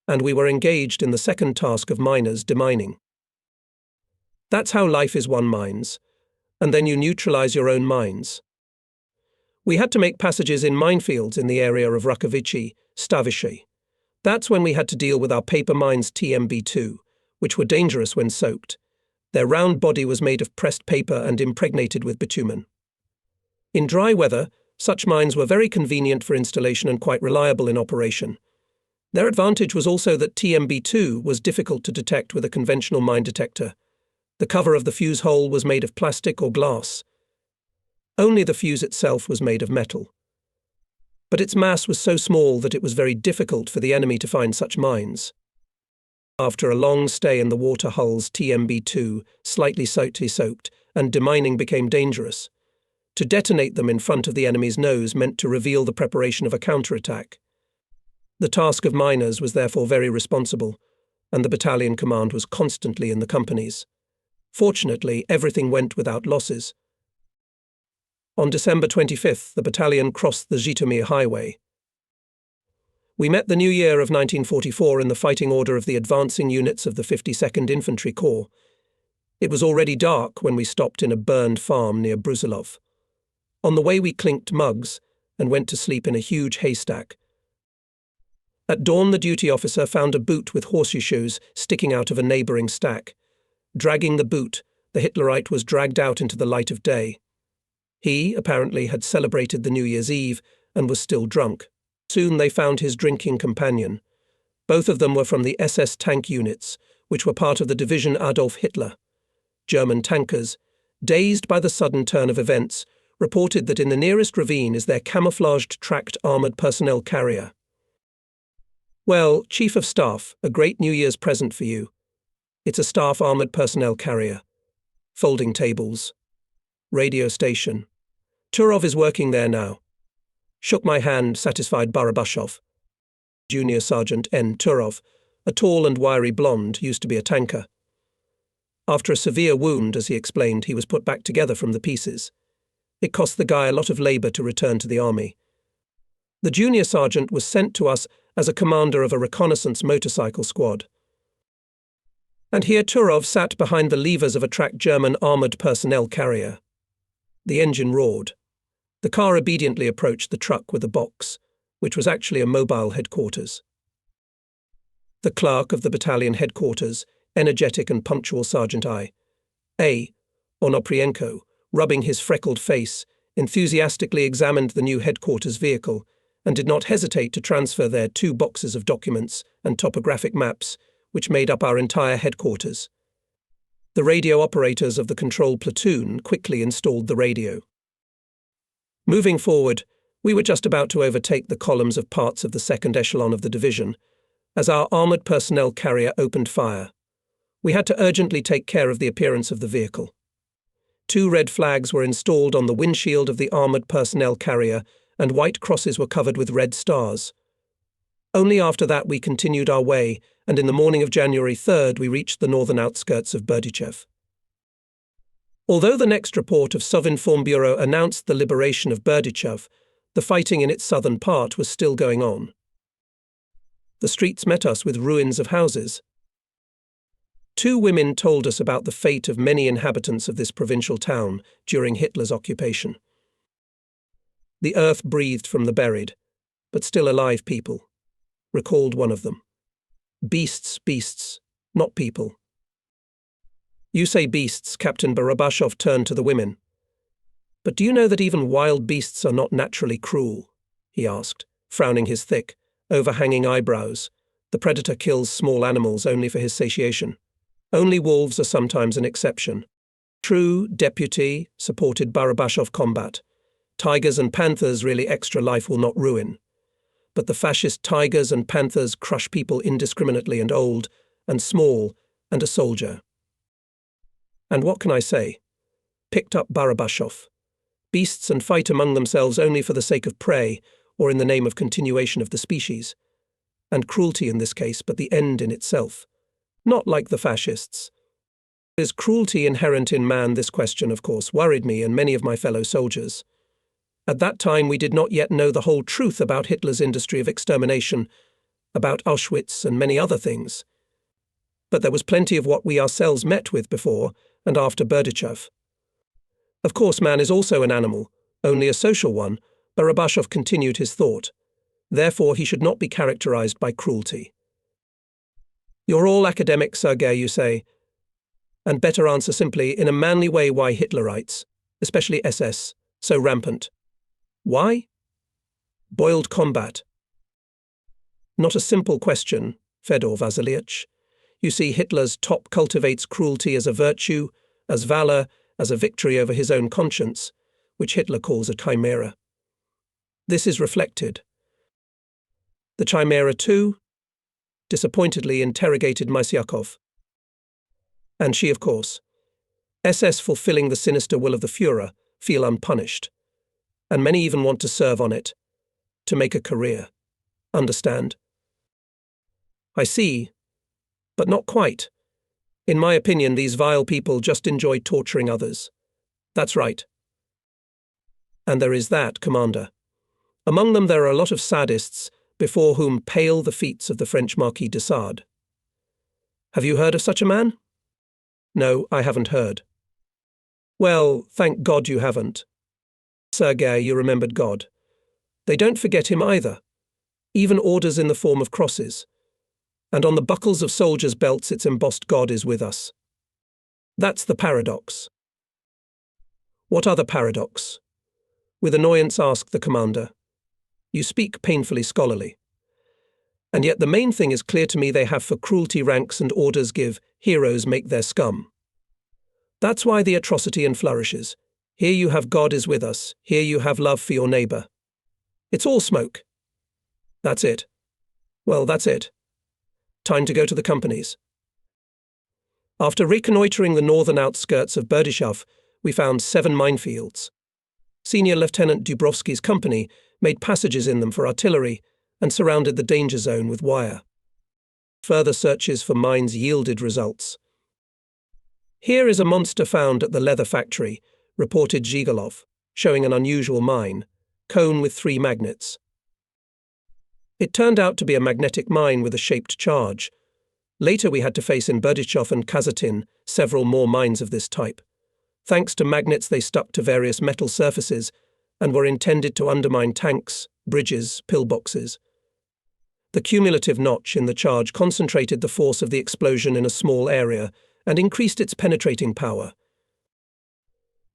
and we were engaged in the second task of miners demining. That's how life is won mines, and then you neutralise your own mines. We had to make passages in minefields in the area of Rakovici, Stavishi. That's when we had to deal with our paper mines TMB2, which were dangerous when soaked. Their round body was made of pressed paper and impregnated with bitumen. In dry weather, such mines were very convenient for installation and quite reliable in operation. Their advantage was also that TMB2 was difficult to detect with a conventional mine detector. The cover of the fuse hole was made of plastic or glass. Only the fuse itself was made of metal. But its mass was so small that it was very difficult for the enemy to find such mines. After a long stay in the water hulls TMB2, slightly soaked, and demining became dangerous. To detonate them in front of the enemy's nose meant to reveal the preparation of a counterattack. The task of miners was therefore very responsible, and the battalion command was constantly in the companies. Fortunately, everything went without losses. On December 25th, the battalion crossed the Zhytomyr highway. We met the new year of 1944 in the fighting order of the advancing units of the 52nd Infantry Corps. It was already dark when we stopped in a burned farm near Brusilov. On the way we clinked mugs and went to sleep in a huge haystack. At dawn the duty officer found a boot with horseshoe shoes sticking out of a neighbouring stack. Dragging the boot, the Hitlerite was dragged out into the light of day. He, apparently, had celebrated the New Year's Eve and was still drunk. Soon they found his drinking companion. Both of them were from the SS tank units, which were part of the division Adolf Hitler. German tankers, dazed by the sudden turn of events, reported that in the nearest ravine is their camouflaged tracked armoured personnel carrier. Well, Chief of Staff, a great New Year's present for you. It's a staff armoured personnel carrier. Folding tables. Radio station. Turov is working there now. Shook my hand, satisfied Barabashov. Junior Sergeant N. Turov, a tall and wiry blonde, used to be a tanker. After a severe wound, as he explained, he was put back together from the pieces. It cost the guy a lot of labour to return to the army. The junior sergeant was sent to us as a commander of a reconnaissance motorcycle squad. And here Turov sat behind the levers of a tracked German armoured personnel carrier. The engine roared. The car obediently approached the truck with a box, which was actually a mobile headquarters. The clerk of the battalion headquarters, energetic and punctual Sergeant A. Onoprienko, rubbing his freckled face, enthusiastically examined the new headquarters vehicle and did not hesitate to transfer there 2 boxes of documents and topographic maps, which made up our entire headquarters. The radio operators of the control platoon quickly installed the radio. Moving forward, we were just about to overtake the columns of parts of the second echelon of the division, as our armoured personnel carrier opened fire. We had to urgently take care of the appearance of the vehicle. 2 red flags were installed on the windshield of the armoured personnel carrier, and white crosses were covered with red stars. Only after that we continued our way, and in the morning of January 3rd we reached the northern outskirts of Berdichev. Although the next report of Sovinformbureau announced the liberation of Berdichev, the fighting in its southern part was still going on. The streets met us with ruins of houses. 2 women told us about the fate of many inhabitants of this provincial town during Hitler's occupation. The earth breathed from the buried, but still alive people, recalled one of them. Beasts, not people. You say beasts, Captain Barabashov turned to the women. But do you know that even wild beasts are not naturally cruel? He asked, frowning his thick, overhanging eyebrows. The predator kills small animals only for his satiation. Only wolves are sometimes an exception. True, deputy, supported Barabashov combat. Tigers and panthers really extra life will not ruin. But the fascist tigers and panthers crush people indiscriminately and old, and small, and a soldier. And what can I say? Picked up Barabashov. Beasts and fight among themselves only for the sake of prey, or in the name of continuation of the species. And cruelty in this case, but the end in itself. Not like the fascists. Is cruelty inherent in man? This question, of course, worried me and many of my fellow soldiers. At that time we did not yet know the whole truth about Hitler's industry of extermination, about Auschwitz and many other things. But there was plenty of what we ourselves met with before and after Berdichev. Of course man is also an animal, only a social one. Barabashov continued his thought. Therefore he should not be characterized by cruelty. You're all academics, Sergei, you say, and better answer simply, in a manly way, why Hitlerites, especially SS, so rampant. Why? Boiled combat. Not a simple question, Fedor Vasilievich. You see, Hitler's top cultivates cruelty as a virtue, as valor, as a victory over his own conscience, which Hitler calls a chimera. This is reflected. The chimera, too, disappointedly interrogated Mysyakov. And she, of course. SS fulfilling the sinister will of the Führer feel unpunished, and many even want to serve on it, to make a career. Understand? I see, but not quite. In my opinion, these vile people just enjoy torturing others. That's right. And there is that, Commander. Among them there are a lot of sadists before whom pale the feats of the French Marquis de Sade. Have you heard of such a man? No, I haven't heard. Well, thank God you haven't. Sergei, you remembered God. They don't forget him either. Even orders in the form of crosses. And on the buckles of soldiers' belts its embossed God is with us. That's the paradox. What other paradox? With annoyance asked the commander. You speak painfully scholarly. And yet the main thing is clear to me, they have for cruelty ranks and orders give, heroes make their scum. That's why the atrocity and flourishes. Here you have God is with us, here you have love for your neighbour. It's all smoke. That's it. Well, that's it. Time to go to the companies. After reconnoitring the northern outskirts of Berdyshov, we found 7 minefields. Senior Lieutenant Dubrovsky's company made passages in them for artillery and surrounded the danger zone with wire. Further searches for mines yielded results. Here is a monster found at the leather factory, reported Zhigalov, showing an unusual mine, cone with 3 magnets. It turned out to be a magnetic mine with a shaped charge. Later we had to face in Berdyshov and Kazatin several more mines of this type. Thanks to magnets they stuck to various metal surfaces and were intended to undermine tanks, bridges, pillboxes. The cumulative notch in the charge concentrated the force of the explosion in a small area and increased its penetrating power.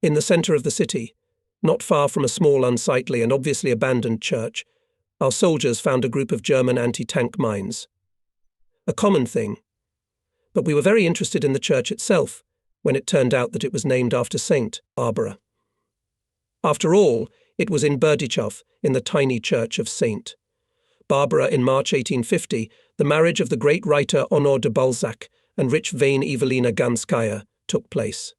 In the centre of the city, not far from a small, unsightly and obviously abandoned church, our soldiers found a group of German anti-tank mines. A common thing. But we were very interested in the church itself, when it turned out that it was named after Saint Barbara. After all, it was in Berdyshov, in the tiny church of Saint Barbara in March 1850, the marriage of the great writer Honor de Balzac and rich vain Evelina Ganskaya took place.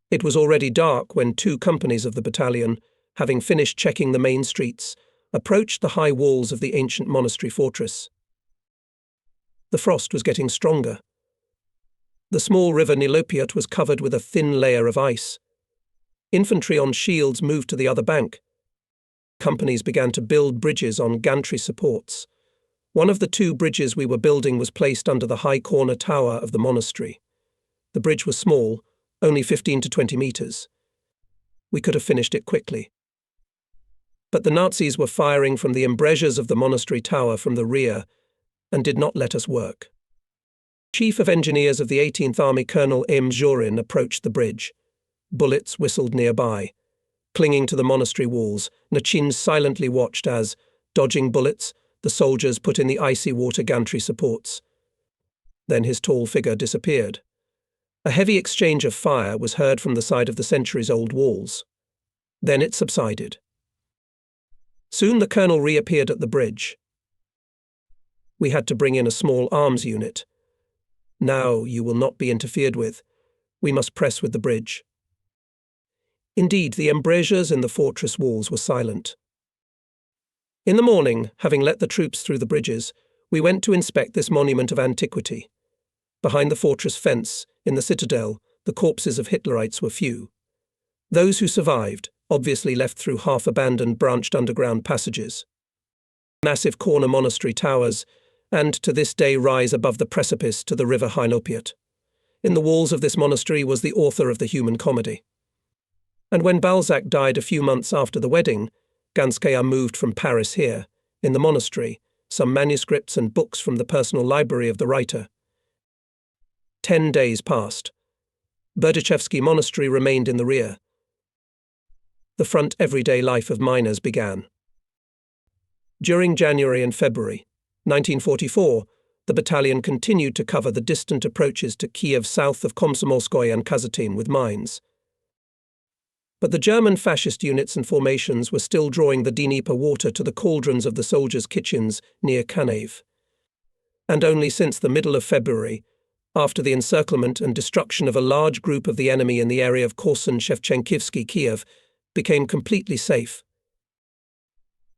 It was already dark when 2 companies of the battalion, having finished checking the main streets, approached the high walls of the ancient monastery fortress. The frost was getting stronger. The small river Nilopiot was covered with a thin layer of ice. Infantry on shields moved to the other bank. Companies began to build bridges on gantry supports. One of the 2 bridges we were building was placed under the high corner tower of the monastery. The bridge was small, only 15 to 20 meters. We could have finished it quickly. But the Nazis were firing from the embrasures of the monastery tower from the rear and did not let us work. Chief of Engineers of the 18th Army Colonel M. Zhurin approached the bridge. Bullets whistled nearby. Clinging to the monastery walls, Nachin silently watched as, dodging bullets, the soldiers put in the icy water gantry supports. Then his tall figure disappeared. A heavy exchange of fire was heard from the side of the centuries-old walls. Then it subsided. Soon the colonel reappeared at the bridge. We had to bring in a small arms unit. Now you will not be interfered with. We must press with the bridge. Indeed, the embrasures in the fortress walls were silent. In the morning, having let the troops through the bridges, we went to inspect this monument of antiquity. Behind the fortress fence, in the citadel, the corpses of Hitlerites were few. Those who survived, obviously left through half-abandoned branched underground passages. Massive corner monastery towers, and to this day rise above the precipice to the river Hilopiot. In the walls of this monastery was the author of the Human Comedy. And when Balzac died a few months after the wedding, Ganskaya moved from Paris here, in the monastery, some manuscripts and books from the personal library of the writer. 10 days passed. Berdychevsky Monastery remained in the rear. The front everyday life of miners began. During January and February 1944, the battalion continued to cover the distant approaches to Kiev south of Komsomolskoye and Kazatin with mines. But the German fascist units and formations were still drawing the Dnieper water to the cauldrons of the soldiers' kitchens near Kiev. And only since the middle of February, after the encirclement and destruction of a large group of the enemy in the area of Korsun-Shevchenkivsky, Kiev, became completely safe.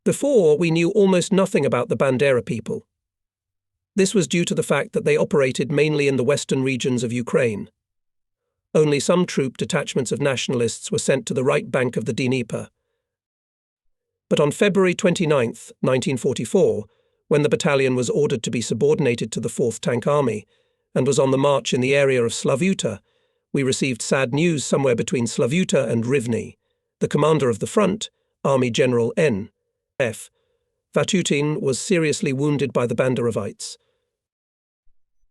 Before, we knew almost nothing about the Bandera people. This was due to the fact that they operated mainly in the western regions of Ukraine. Only some troop detachments of nationalists were sent to the right bank of the Dnieper. But on February 29, 1944, when the battalion was ordered to be subordinated to the 4th Tank Army and was on the march in the area of Slavuta, we received sad news somewhere between Slavuta and Rivne. The commander of the front, Army General N.F. Vatutin, was seriously wounded by the Banderovites.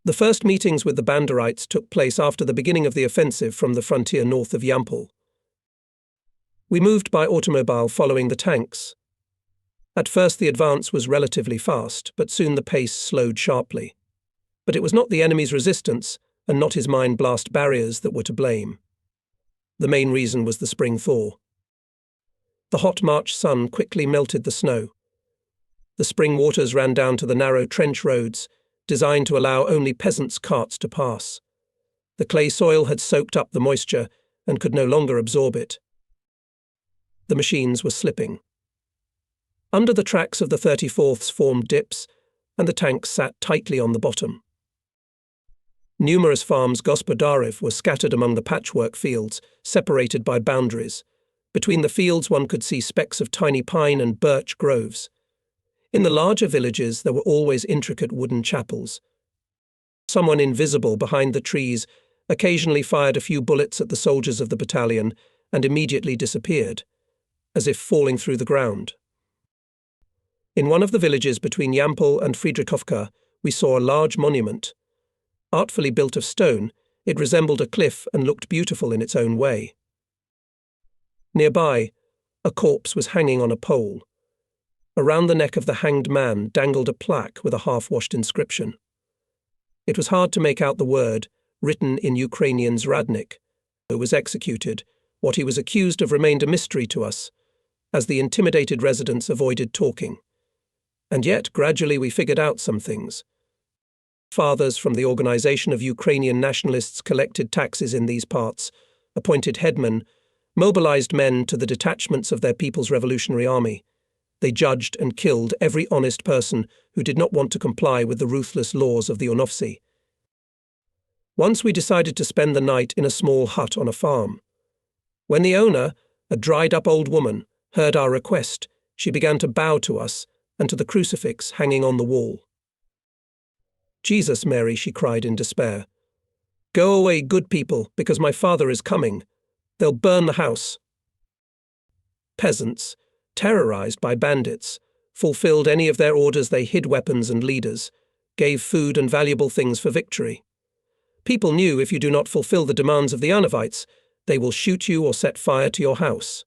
The first meetings with the Banderites took place after the beginning of the offensive from the frontier north of Yampol. We moved by automobile following the tanks. At first the advance was relatively fast, but soon the pace slowed sharply. But it was not the enemy's resistance and not his mine blast barriers that were to blame. The main reason was the spring thaw. The hot March sun quickly melted the snow. The spring waters ran down to the narrow trench roads, designed to allow only peasants' carts to pass. The clay soil had soaked up the moisture and could no longer absorb it. The machines were slipping. Under the tracks of the 34ths formed dips, and the tanks sat tightly on the bottom. Numerous farms gospodarev were scattered among the patchwork fields, separated by boundaries. Between the fields one could see specks of tiny pine and birch groves. In the larger villages there were always intricate wooden chapels. Someone invisible behind the trees occasionally fired a few bullets at the soldiers of the battalion and immediately disappeared, as if falling through the ground. In one of the villages between Yampol and Friedrichovka, we saw a large monument. Artfully built of stone, it resembled a cliff and looked beautiful in its own way. Nearby, a corpse was hanging on a pole. Around the neck of the hanged man dangled a plaque with a half-washed inscription. It was hard to make out the word, written in Ukrainian Zradnik, who was executed. What he was accused of remained a mystery to us, as the intimidated residents avoided talking. And yet, gradually we figured out some things. Fathers from the organization of Ukrainian nationalists collected taxes in these parts, appointed headmen, mobilized men to the detachments of their People's Revolutionary Army. They judged and killed every honest person who did not want to comply with the ruthless laws of the UNOFSI. Once we decided to spend the night in a small hut on a farm. When the owner, a dried-up old woman, heard our request, she began to bow to us and to the crucifix hanging on the wall. "Jesus, Mary," she cried in despair. "Go away, good people, because my father is coming. They'll burn the house." Peasants, terrorized by bandits, fulfilled any of their orders. They hid weapons and leaders, gave food and valuable things for victory. People knew if you do not fulfill the demands of the Anavites, they will shoot you or set fire to your house.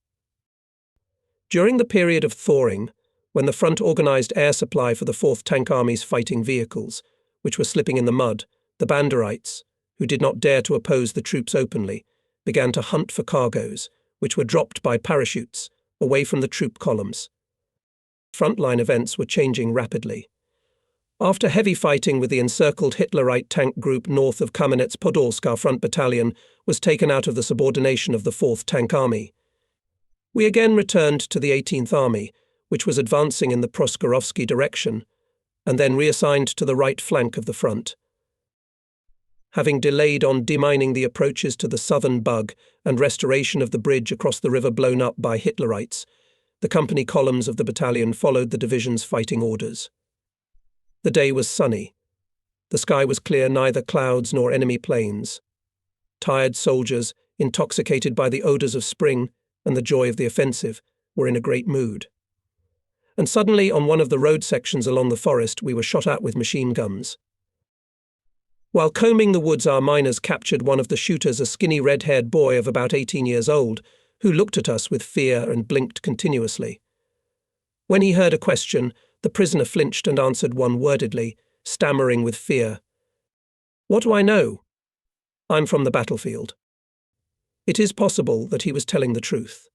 During the period of thawing, when the front organized air supply for the 4th Tank Army's fighting vehicles, which were slipping in the mud, the Banderites, who did not dare to oppose the troops openly, began to hunt for cargoes, which were dropped by parachutes, away from the troop columns. Frontline events were changing rapidly. After heavy fighting with the encircled Hitlerite tank group north of Kamenets-Podolsk, our front battalion was taken out of the subordination of the 4th Tank Army. We again returned to the 18th Army, which was advancing in the Proskorovsky direction, and then reassigned to the right flank of the front. Having delayed on demining the approaches to the southern Bug and restoration of the bridge across the river blown up by Hitlerites, the company columns of the battalion followed the division's fighting orders. The day was sunny. The sky was clear, neither clouds nor enemy planes. Tired soldiers, intoxicated by the odors of spring and the joy of the offensive, were in a great mood. and suddenly on one of the road sections along the forest we were shot at with machine guns. While combing the woods, our miners captured one of the shooters, a skinny red-haired boy of about 18 years old, who looked at us with fear and blinked continuously. When he heard a question, the prisoner flinched and answered one-wordedly, stammering with fear. "What do I know? I'm from the battlefield." It is possible that he was telling the truth.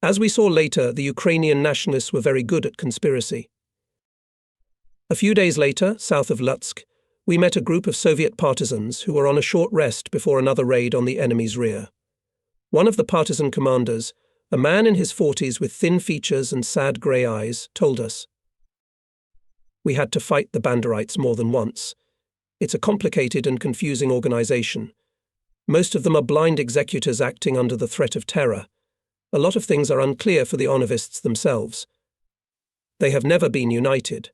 As we saw later, the Ukrainian nationalists were very good at conspiracy. A few days later, south of Lutsk, we met a group of Soviet partisans who were on a short rest before another raid on the enemy's rear. One of the partisan commanders, a man in his 40s with thin features and sad grey eyes, told us, "We had to fight the Banderites more than once. It's a complicated and confusing organization. Most of them are blind executors acting under the threat of terror. A lot of things are unclear for the Onovists themselves. They have never been united.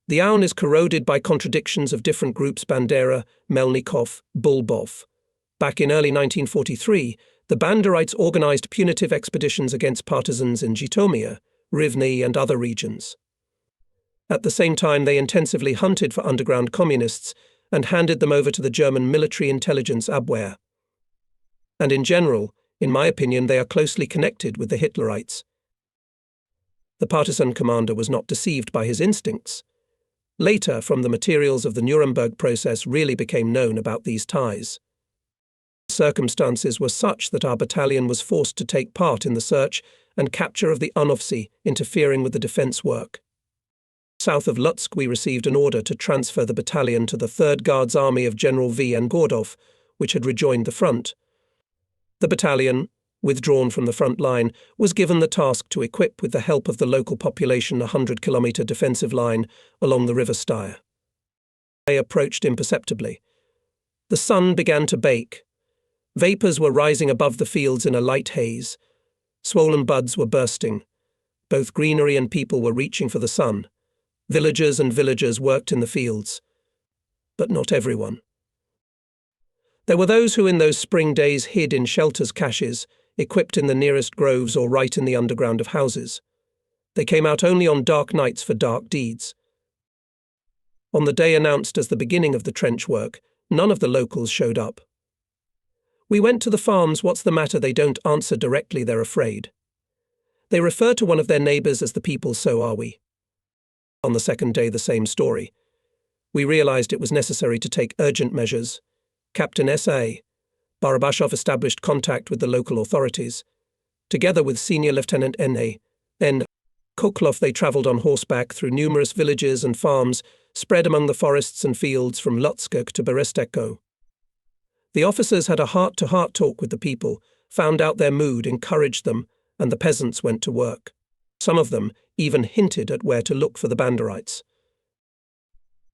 The Aun is corroded by contradictions of different groups: Bandera, Melnikov, Bulbov. Back in early 1943, the Banderites organized punitive expeditions against partisans in Zhytomyr, Rivne and other regions. At the same time, they intensively hunted for underground communists and handed them over to the German military intelligence Abwehr. And in general, in my opinion, they are closely connected with the Hitlerites." The partisan commander was not deceived by his instincts. Later, from the materials of the Nuremberg process, really became known about these ties. Circumstances were such that our battalion was forced to take part in the search and capture of the Unovci, interfering with the defense work. South of Lutsk, we received an order to transfer the battalion to the 3rd Guards Army of General V. N. Gordov, which had rejoined the front. The battalion, withdrawn from the front line, was given the task to equip, with the help of the local population, a 100-kilometre defensive line along the river Steyr. They approached imperceptibly. The sun began to bake. Vapours were rising above the fields in a light haze. Swollen buds were bursting. Both greenery and people were reaching for the sun. Villagers and villagers worked in the fields. But not everyone. There were those who in those spring days hid in shelters, caches, equipped in the nearest groves or right in the underground of houses. They came out only on dark nights for dark deeds. On the day announced as the beginning of the trench work, none of the locals showed up. We went to the farms. What's the matter? They don't answer directly, they're afraid. They refer to one of their neighbours as the people, so are we. On the second day, the same story. We realized it was necessary to take urgent measures. Captain S.A. Barabashov established contact with the local authorities. Together with Senior Lieutenant N.A. N. Koklov, they travelled on horseback through numerous villages and farms spread among the forests and fields from Lutsk to Beresteko. The officers had a heart-to-heart talk with the people, found out their mood, encouraged them, and the peasants went to work. Some of them even hinted at where to look for the Banderites.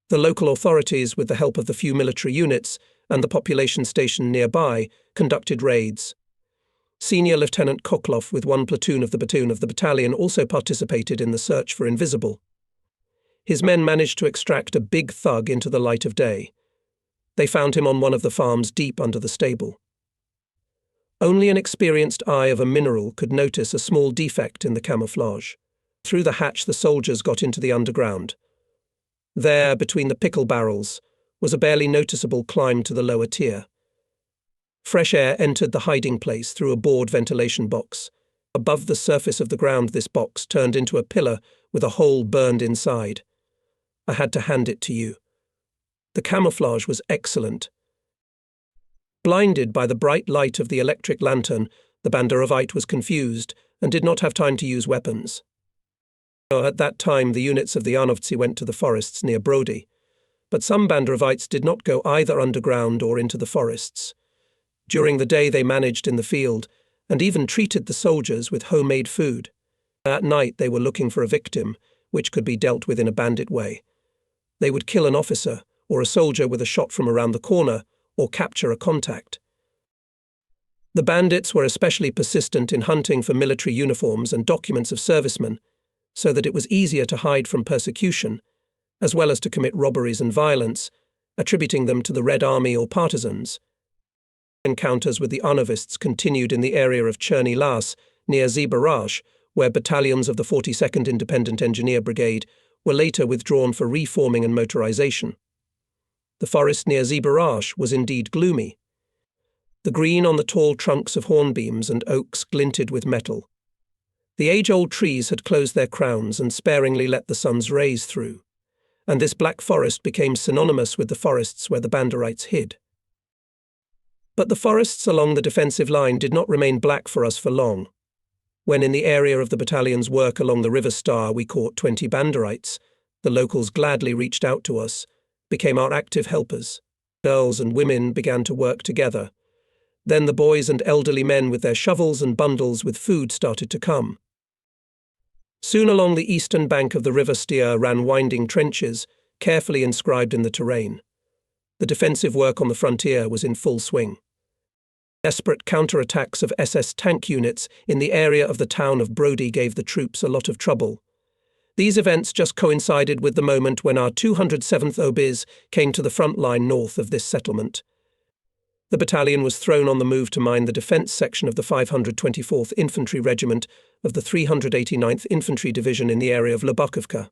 The local authorities, with the help of the few military units and the population station nearby, conducted raids. Senior Lieutenant Koklov, with one platoon of the battalion, also participated in the search for Invisible. His men managed to extract a big thug into the light of day. They found him on one of the farms deep under the stable. Only an experienced eye of a mineral could notice a small defect in the camouflage. Through the hatch the soldiers got into the underground. There, between the pickle barrels, was a barely noticeable climb to the lower tier. Fresh air entered the hiding place through a board ventilation box. Above the surface of the ground, this box turned into a pillar with a hole burned inside. I had to hand it to you. The camouflage was excellent. Blinded by the bright light of the electric lantern, the Banderovite was confused and did not have time to use weapons. At that time, the units of the Arnovci went to the forests near Brody, but some Banderovites did not go either underground or into the forests. During the day they managed in the field, and even treated the soldiers with homemade food. At night they were looking for a victim, which could be dealt with in a bandit way. They would kill an officer or a soldier with a shot from around the corner, or capture a contact. The bandits were especially persistent in hunting for military uniforms and documents of servicemen, so that it was easier to hide from persecution, as well as to commit robberies and violence, attributing them to the Red Army or partisans. Encounters with the Arnovists continued in the area of Cherny Las, near Zbarash, where battalions of the 42nd Independent Engineer Brigade were later withdrawn for reforming and motorization. The forest near Zbarash was indeed gloomy. The green on the tall trunks of hornbeams and oaks glinted with metal. The age-old trees had closed their crowns and sparingly let the sun's rays through, and this black forest became synonymous with the forests where the Banderites hid. But the forests along the defensive line did not remain black for us for long. When in the area of the battalion's work along the River Star we caught 20 Banderites, the locals gladly reached out to us, became our active helpers. Girls and women began to work together. Then the boys and elderly men with their shovels and bundles with food started to come. Soon along the eastern bank of the River Star ran winding trenches, carefully inscribed in the terrain. The defensive work on the frontier was in full swing. Desperate counterattacks of SS tank units in the area of the town of Brody gave the troops a lot of trouble. These events just coincided with the moment when our 207th Obis came to the front line north of this settlement. The battalion was thrown on the move to mine the defence section of the 524th Infantry Regiment of the 389th Infantry Division in the area of Lubakovka.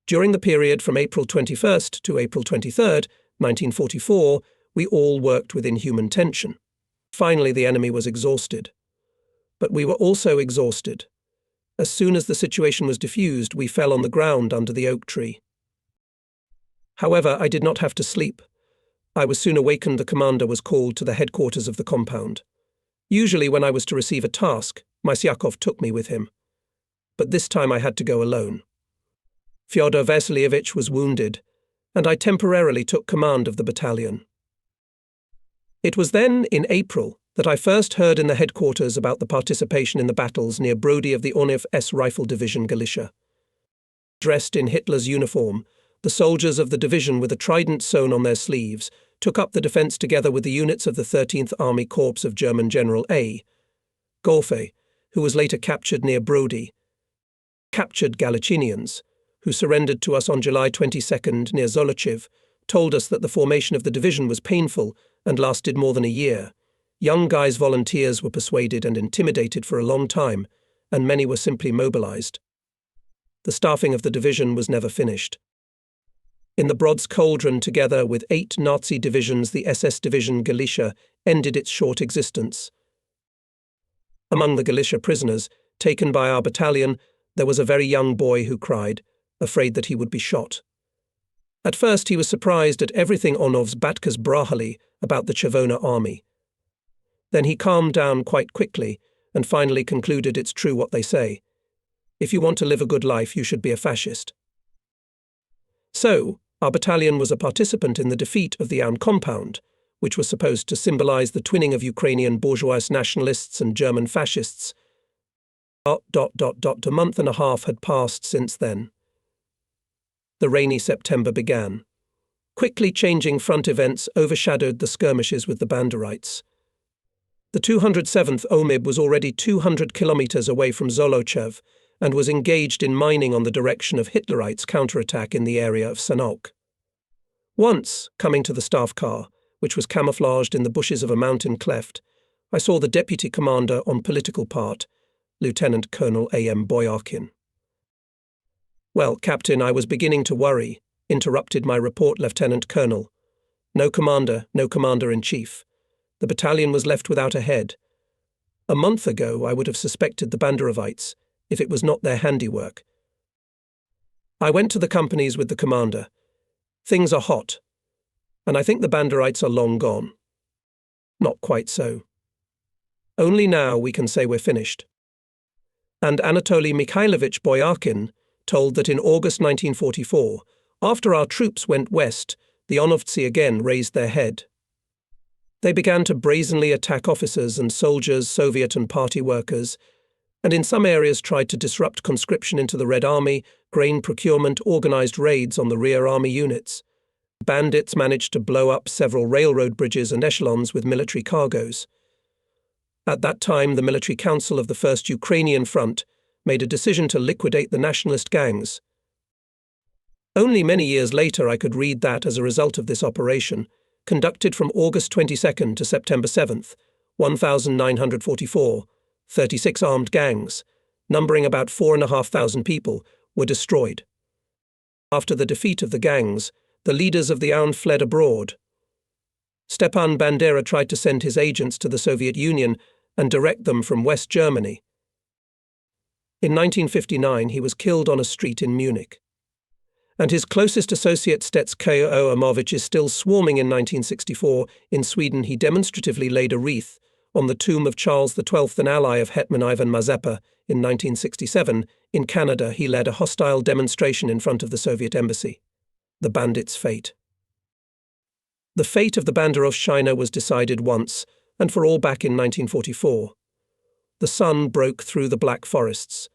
During the period from April 21st to April 23rd, 1944, we all worked with inhuman tension. Finally, the enemy was exhausted. But we were also exhausted. As soon as the situation was diffused, we fell on the ground under the oak tree. However, I did not have to sleep. I was soon awakened. The commander was called to the headquarters of the compound. Usually when I was to receive a task, Mysyakov took me with him. But this time I had to go alone. Fyodor Vasilievich was wounded, and I temporarily took command of the battalion. It was then, in April, that I first heard in the headquarters about the participation in the battles near Brody of the Ornev S Rifle Division Galicia. Dressed in Hitler's uniform, the soldiers of the division with a trident sewn on their sleeves took up the defence together with the units of the 13th Army Corps of German General A. Golfe, who was later captured near Brody, captured Galicians, who surrendered to us on July 22nd near Zolochiv, told us that the formation of the division was painful and lasted more than a year. Young guys volunteers were persuaded and intimidated for a long time, and many were simply mobilized. The staffing of the division was never finished. In the Brod's cauldron, together with 8 Nazi divisions, the SS Division Galicia ended its short existence. Among the Galicia prisoners, taken by our battalion, there was a very young boy who cried, afraid that he would be shot. At first he was surprised at everything Onov's Batkas Brahali about the Chervona army. Then he calmed down quite quickly and finally concluded it's true what they say. If you want to live a good life, you should be a fascist. So, our battalion was a participant in the defeat of the Aun compound, which was supposed to symbolize the twinning of Ukrainian bourgeois nationalists and German fascists. A month and a half had passed since then. The rainy September began. Quickly changing front events overshadowed the skirmishes with the Banderites. The 207th OMIB was already 200 kilometers away from Zolochev and was engaged in mining on the direction of Hitlerites' counterattack in the area of Sanok. Once, coming to the staff car, which was camouflaged in the bushes of a mountain cleft, I saw the deputy commander on political part, Lieutenant Colonel A.M. Boyarkin. "Well, Captain, I was beginning to worry," interrupted my report Lieutenant Colonel. "No commander-in-chief. The battalion was left without a head. A month ago I would have suspected the Banderovites, if it was not their handiwork. I went to the companies with the commander. Things are hot, and I think the Banderites are long gone." Not quite so. Only now we can say we're finished. And Anatoly Mikhailovich Boyarkin told that in August 1944, after our troops went west, the Onovtsi again raised their head. They began to brazenly attack officers and soldiers, Soviet and party workers, and in some areas tried to disrupt conscription into the Red Army, grain procurement, organized raids on the rear army units. Bandits managed to blow up several railroad bridges and echelons with military cargoes. At that time, the Military Council of the First Ukrainian Front made a decision to liquidate the nationalist gangs. Only many years later I could read that, as a result of this operation, conducted from August 22nd to September 7th, 1944, 36 armed gangs, numbering about 4,500 people, were destroyed. After the defeat of the gangs, the leaders of the AUN fled abroad. Stepan Bandera tried to send his agents to the Soviet Union and direct them from West Germany. In 1959, he was killed on a street in Munich. And his closest associate Stetsko Amovich is still swarming in 1964. In Sweden, he demonstratively laid a wreath on the tomb of Charles XII, an ally of Hetman Ivan Mazepa, in 1967. In Canada, he led a hostile demonstration in front of the Soviet embassy. The bandits' fate. The fate of the Banderovщина was decided once and for all back in 1944. The sun broke through the Black Forests,